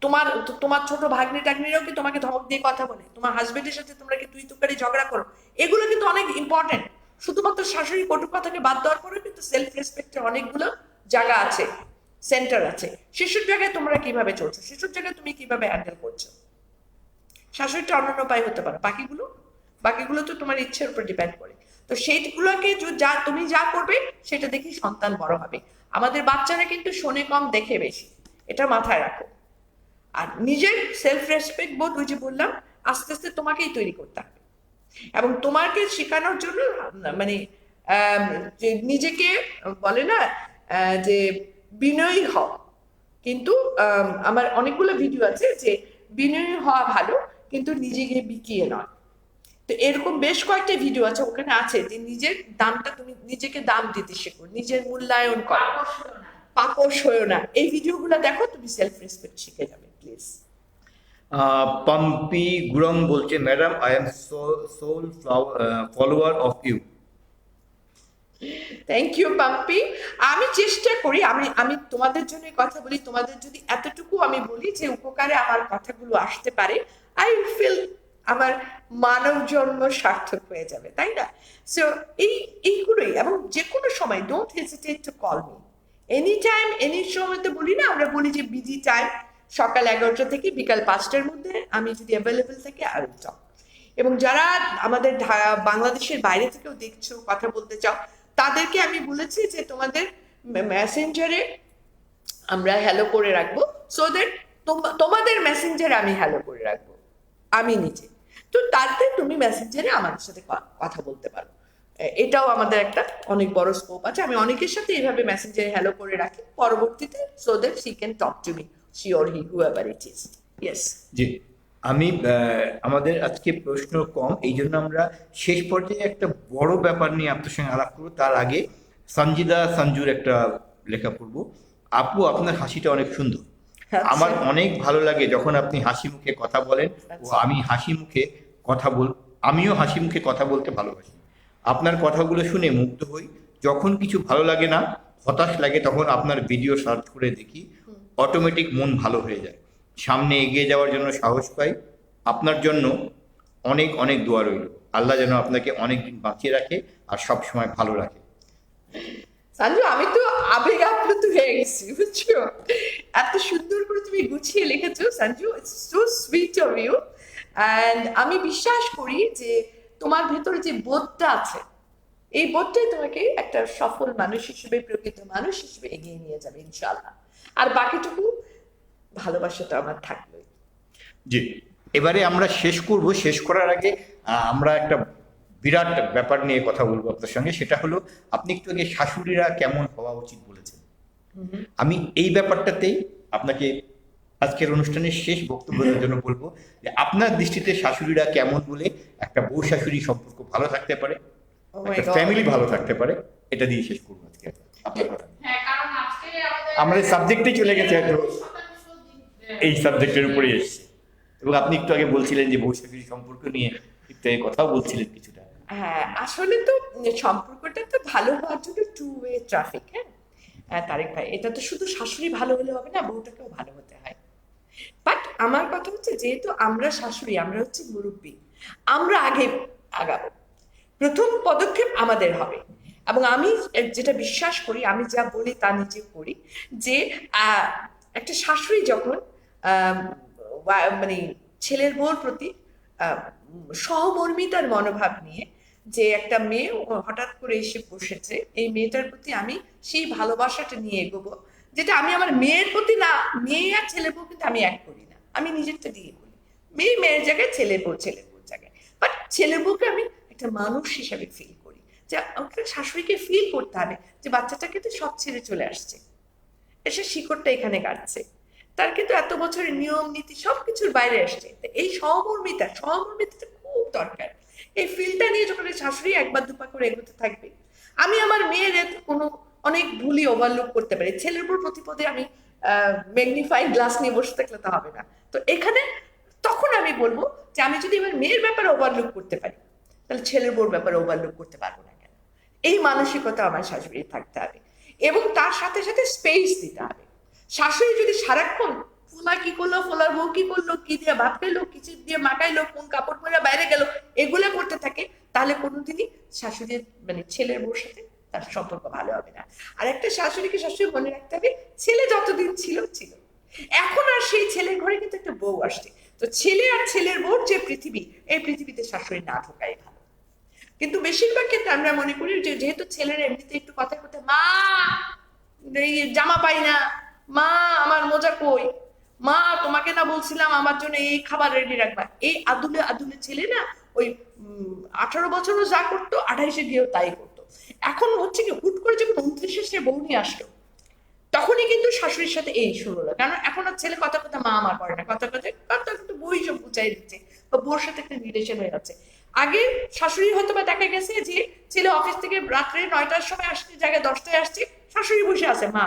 তোমার তোমার ছোট ভাগ্নি টাগ্নিরাও কি তোমাকে ধমক দিয়ে কথা বলে? তোমার হাজবেন্ডের সাথে তোমরা কি তুই তুকারি ঝগড়া করো? এগুলো কিন্তু অনেক ইম্পর্টেন্ট। শুধুমাত্র শাশুড়ি কটু কথাকে বাদ দেওয়ার পরে কিন্তু সেলফ রেসপেক্টের অনেকগুলো জায়গা আছে, সেন্টার আছে। শিশুর জায়গায় তোমরা কিভাবে চলছো, শিশুর জায়গায় তুমি কিভাবে হ্যান্ডেল করছো, শাশুড়িটা অনন্য পায় হতে পারে, বাকিগুলো বাকিগুলো তো তোমার ইচ্ছের উপর ডিপেন্ড করে। তো সেইগুলোকে যা তুমি যা করবে সেটা দেখি সন্তান বড় হবে। আমাদের বাচ্চারা কিন্তু শোনে কম দেখে বেশি, এটা মাথায় রাখো। আর নিজের সেলফ রেসপেক্ট বোধ, ওই যে বললাম, আস্তে আস্তে তোমাকেই তৈরি করতে হবে। এবং তোমাকে শেখানোর জন্য মানে যে নিজেকে বলে না যে বিনয়ী হও, কিন্তু আমার অনেকগুলো ভিডিও আছে যে বিনয়ী হওয়া ভালো কিন্তু নিজেকে বিকিয়ে নয়। তো এরকম বেশ কয়েকটা ভিডিও আছে, ওখানে আছে যে নিজের দামটা, তুমি নিজেকে দাম দিতে শেখো, নিজের মূল্যায়ন করো, আকর্ষণ না। পাকড় হয়েও না। এই ভিডিওগুলো দেখো, তুমি সেলফ রেসপেক্ট শিখে যাবে প্লিজ। পাম্পি গুরং বলছে, madam I am soul follower of you. Thank you Pampi. আমি চেষ্টা করি, আমি তোমাদের জন্য কথা বলি, তোমাদের যদি এতটুকু আমি বলি যে উপকারে আমার কথাগুলো আসতে পারে, আই ফিল আমার মানব জন্ম সার্থক হয়ে যাবে, তাই না? সো এইগুলোই, এবং যে কোনো সময় don't hesitate to call me any time, any সময়। তো বলি না, আমরা বলি যে বিজি টাইম সকাল 11টা থেকে বিকাল 5টার মধ্যে আমি যদি অ্যাভেলেবেল থাকি আই উইল টক। এবং যারা আমাদের বাংলাদেশের বাইরে থেকেও দেখছো, কথা বলতে চাও, তাদেরকে আমি বলেছি যে তোমাদের মেসেঞ্জারে আমরা হ্যালো করে রাখবো, সো দ্যাট তোমাদের মেসেঞ্জারে আমি হ্যালো করে রাখবো আমি নিজে। তো তাতে তুমি মেসেঞ্জারে আমাদের সাথে কথা বলতে পারো। এটাও আমাদের একটা অনেক বড় স্কোপ আছে। আমি অনেকের সাথে এইভাবে মেসেঞ্জারে হ্যালো করে রাখি, পরবর্তীতে so that she can talk to me, she or he, however it is. Yes. জি, আমি আমাদের আজকে প্রশ্ন কম, এই জন্য আমরা শেষ পর্যায়ে একটা বড় ব্যাপার নিয়ে আপনার সঙ্গে আলাপ করবো। তার আগে সঞ্জুর একটা লেখা পড়বো। আপু, আপনার হাসিটা অনেক সুন্দর। আমার অনেক ভালো লাগে যখন আপনি হাসি মুখে কথা বলেন, ও আমিও হাসি মুখে কথা বলতে ভালোবাসি। আপনার কথাগুলো শুনে মুগ্ধ হই। যখন কিছু ভালো লাগে না, হতাশ লাগে, তখন আপনার ভিডিও সার্চ করে দেখি, অটোমেটিক মন ভালো হয়ে যায়, সামনে এগিয়ে যাওয়ার জন্য সাহস পাই। আপনার জন্য অনেক অনেক দোয়া রইল। আল্লাহ যেন আপনাকে অনেক দিন বাঁচিয়ে রাখে আর সব সময় ভালো রাখে। সঞ্জু, আমি তো আবেগ আপ্লুত হয়ে গেছি, বুঝছো? এত সুন্দর করে তুমি গুছিয়ে লিখেছো Sanju, it's so sweet of you. And আমি বিশ্বাস করি যে তোমার ভেতরে যে বোধটা আছে, এই বোধটাই তোমাকে একটা সফল মানুষ হিসেবে, প্রকৃত মানুষ হিসেবে এগিয়ে নিয়ে যাবে ইনশাআল্লাহ। আর বাকিটুকু ভালোবাসা তো আমার থাকবেই। জি, এবারে আমরা শেষ করব। শেষ করার আগে আমরা একটা বিরাট ব্যাপার নিয়ে কথা বলবো আপনার সঙ্গে। সেটা হলো, আপনি একটু আগে শাশুড়িরা কেমন হওয়া উচিত বলেছেন। আমি এই ব্যাপারটাতেই আপনাকে আজকের অনুষ্ঠানের শেষ বক্তব্যের জন্য বলবো যে আপনার দৃষ্টিতে শাশুড়িরা কেমন হলে একটা বউ শাশুড়ি সম্পর্ক ভালো থাকতে পারে, Oh my একটা God. ফ্যামিলি ভালো থাকতে পারে, এটা দিয়ে শেষ করবো আজকে আপনার কথা। হ্যাঁ, কারণ আজকে আমাদের সাবজেক্টেই চলে গেছে, হয়তো 90% এই সাবজেক্টের উপরে এসেছে। এবং আপনি একটু আগে বলছিলেন যে বউ শাশুড়ি সম্পর্ক নিয়ে একটু কথাও বলছিলেন কিছুটা। হ্যাঁ, আসলে তো সম্পর্কটা তো ভালো হওয়ার জন্য টু ওয়ে ট্রাফিক। হ্যাঁ তারেক ভাই, এটা তো শুধু শাশুড়ি ভালো হলে হবে না, বউটাকেও ভালো হতে হয়। বাট আমার কথা হচ্ছে, যেহেতু আমরা শাশুড়ি, আমরা হচ্ছে মুরব্বী, আমরা আগে আগাবো, প্রথম পদক্ষেপ আমাদের হবে। এবং আমি যেটা বিশ্বাস করি, আমি যা বলি তা নিজে করি, যে একটা শাশুড়ি যখন মানে ছেলের বউর প্রতি সহমর্মিতার মনোভাব নিয়ে, যে একটা মেয়ে হঠাৎ করে এসে বসেছে, এই মেয়েটার প্রতি আমি সেই ভালোবাসাটা নিয়ে এগোবো, যেটা আমি আমার মেয়ের প্রতি না, মেয়ে আর ছেলে বউ কিন্তু আমি এক করি না, আমি নিজেরটা দিয়ে বলি। মেয়ে মেয়ের জায়গায়, ছেলে বউ ছেলের বউর জায়গায়। বাট ছেলে বউকে আমি একটা মানুষ হিসাবে ফিল করি, যে আমাকে শাশুড়িকে ফিল করতে হবে যে বাচ্চাটাকে তো সব ছেড়ে চলে আসছে, এসে শিকড়টা এখানে কাটছে, তার কিন্তু এত বছরের নিয়ম নীতি সবকিছুর বাইরে আসছে। এই সহমর্মিতাটা খুব দরকার। এই ফিলটা নিয়ে যখন শাশুড়ি একবার দুপা করে এগোতে থাকবে, আমি আমার মেয়ের কোনো অনেক ভুলই ওভারলুক করতে পারি। ছেলের উপর প্রতিপদে আমি ম্যাগনিফাইং গ্লাস নিয়ে বসে থাকলে তো হবে না। তো এখানে তখন আমি বলবো যে আমি যদি আমার মেয়ের ব্যাপারে ওভারলুক করতে পারি, তাহলে ছেলের বউর ব্যাপারে ওভারলুক করতে পারবো না কেন? এই মানসিকতা আমার শাশুড়ি থাকতে হবে, এবং তার সাথে সাথে স্পেস দিতে হবে। শাশুড়ি যদি সারাক্ষণ ফুলা কি করলো, ফোলার বউ কি করলো, কি দিয়ে ভাত খাইলো, কিছু দিয়ে মাখাইলো, কোন কাপড় পরে বাইরে গেল, এগুলো করতে থাকে, তাহলে কোনোদিনই শাশুড়ির মানে ছেলের বউর সাথে তার সম্পর্ক ভালো হবে না। আর একটা শাশুড়িকে সবসময় মনে রাখতে হবে, ছেলে যতদিন ছিল ছিল, এখন আর সেই ছেলের ঘরে কিন্তু একটা বউ আসছে। তো ছেলে আর ছেলের বউর যে পৃথিবী, এই পৃথিবীতে শাশুড়ি না ঢোকাই ভালো। কিন্তু বেশিরভাগ ক্ষেত্রে আমরা মনে করি যে যেহেতু ছেলেরা এমনিতে একটু কথায় কথায় মা এই জামা পাই না, মা আমার মোজা কই, মা তোমাকে না বলছিলাম আমার জন্য এই খাবার রেডি রাখবা, এই আদুলে আদুলে ছেলে না ওই 18 বছরও যা করতো 28-এ গিয়েও তাই করতো। এখন হচ্ছে কি হুট করে যখন 29-এ সে বউ নিয়ে আসলো, তখনই কিন্তু শাশুড়ির সাথে এই শুরু হলো। কারণ এখন আর ছেলে কথা কথা মা আমার করে না, কথা কথা কথা কিন্তু বই সব বুঝাই দিচ্ছে বা বউর সাথে একটা রিলেশন হয়ে যাচ্ছে। আগে শাশুড়ি হয়তো বা দেখা গেছে যে ছেলে অফিস থেকে রাত্রে 9টার সময় আসছে, জায়গায় 10টায় আসছে, শাশুড়ি বসে আছে, মা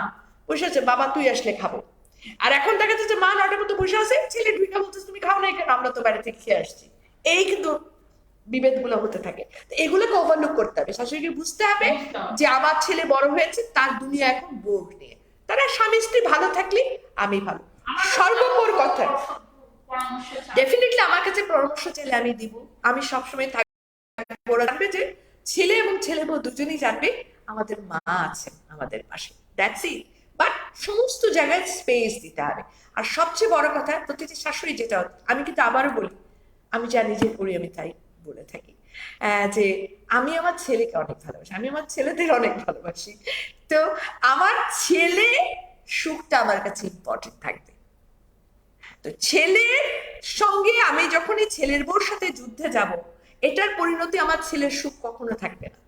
বসে আছে, বাবা তুই আসলে খাবো। আর এখন দেখা যাচ্ছে মা 9টার মতো বসে আছে, ছেলে ঢুকে বলতেছে তুমি খাও না কেন, আমরা তো বাইরে থেকে খেয়ে আসছি। এই কিন্তু বিভেদ গুলো হতে থাকে। তো এগুলোকে ওভারলুক করতে হবে, শাশুড়িকে বুঝতে হবে যে আমার ছেলে বড় হয়েছে, তার দুনিয়া এখন বউ নিয়ে, তারা স্বামী স্ত্রী ভালো থাকলে আমি ভালো। সর্বোপর কথা পরামর্শ চাই। ডেফিনেটলি আমার কাছে পরামর্শ চাইলে আমি দিব। আমি সবসময় থাকবো, জানবে যে ছেলে এবং ছেলে বউ দুজনেই জানবে আমাদের মা আছেন আমাদের পাশে, দ্যাটস ইট। বাট সমস্ত জায়গায় স্পেস দিতে হবে। আর সবচেয়ে বড় কথা প্রতিটি শাশুড়ি যেটা, আমি কিন্তু আবারও বলি, আমি যা নিজে করি আমি তাই বলে থাকি, যে আমি আমার ছেলেকে অনেক ভালোবাসি, আমি আমার ছেলেদের অনেক ভালোবাসি। তো আমার ছেলে সুখটা আমার কাছে ইম্পর্টেন্ট থাকবে। তো ছেলের সঙ্গে আমি যখনই ছেলের বউর সাথে যুদ্ধে যাব, এটার পরিণতি আমার ছেলের সুখ কখনো থাকবে না।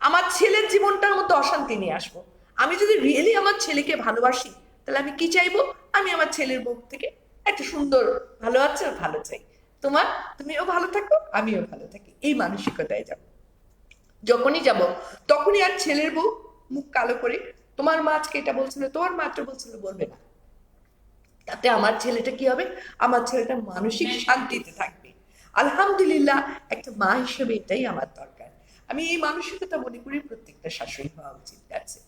আমার ছেলের জীবনটার মধ্যে অশান্তি নিয়ে আসবো। আমি যদি রিয়েলি আমার ছেলেকে ভালোবাসি, তাহলে আমি কি চাইবো? আমি আমার ছেলের বউ থেকে একটা সুন্দর ভালো আছে ভালো চাই, তুমিও ভালো থাকো আমিও ভালো থাকি, এই মানসিকতায় যাব। যখনই যাব তখনই আর ছেলের বউ মুখ কালো করে তোমার মা আজকে এটা বলছিল, তোমার মাত্র বলছিল বলবে না। তাতে আমার ছেলেটা কি হবে? আমার ছেলেটা মানসিক শান্তিতে থাকবে। আলহামদুলিল্লাহ, একটা মা হিসেবে এটাই আমার দরকার। আমি এই মানসিকতা মনে করি প্রত্যেকটা শাশুড়ি হওয়া উচিত। আছে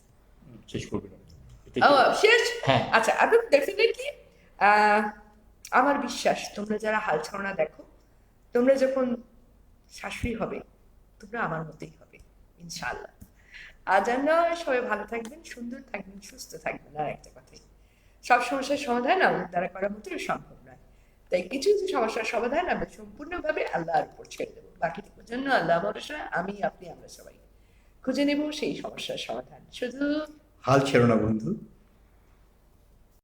শেষ করবেন? শেষ? হ্যাঁ। আচ্ছা, আমি ডেফিনেটলি আমার বিশ্বাস তোমরা যারা হাল ছাড়া দেখো, তোমরা যখন শাশুড়ি হবে তোমরা আমার মতোই হবে ইনশাআল্লাহ। আজ আর নয়, সবাই ভালো থাকবেন, সুন্দর থাকবেন, সুস্থ থাকবেন। আর একটা কথাই, সব সমস্যার সমাধান আমাদের দ্বারা করার মতো সম্ভব নয়। তাই কিছু কিছু সমস্যার সমাধান আমরা সম্পূর্ণভাবে আল্লাহর উপর ছেড়ে দেবো। বাকিটুকুর জন্য আল্লাহ ভরসা, আমি আপনি আমরা সবাই খুঁজে নেব সেই সমস্যার সমাধান। শুধু হাল ছেড়ো না বন্ধু।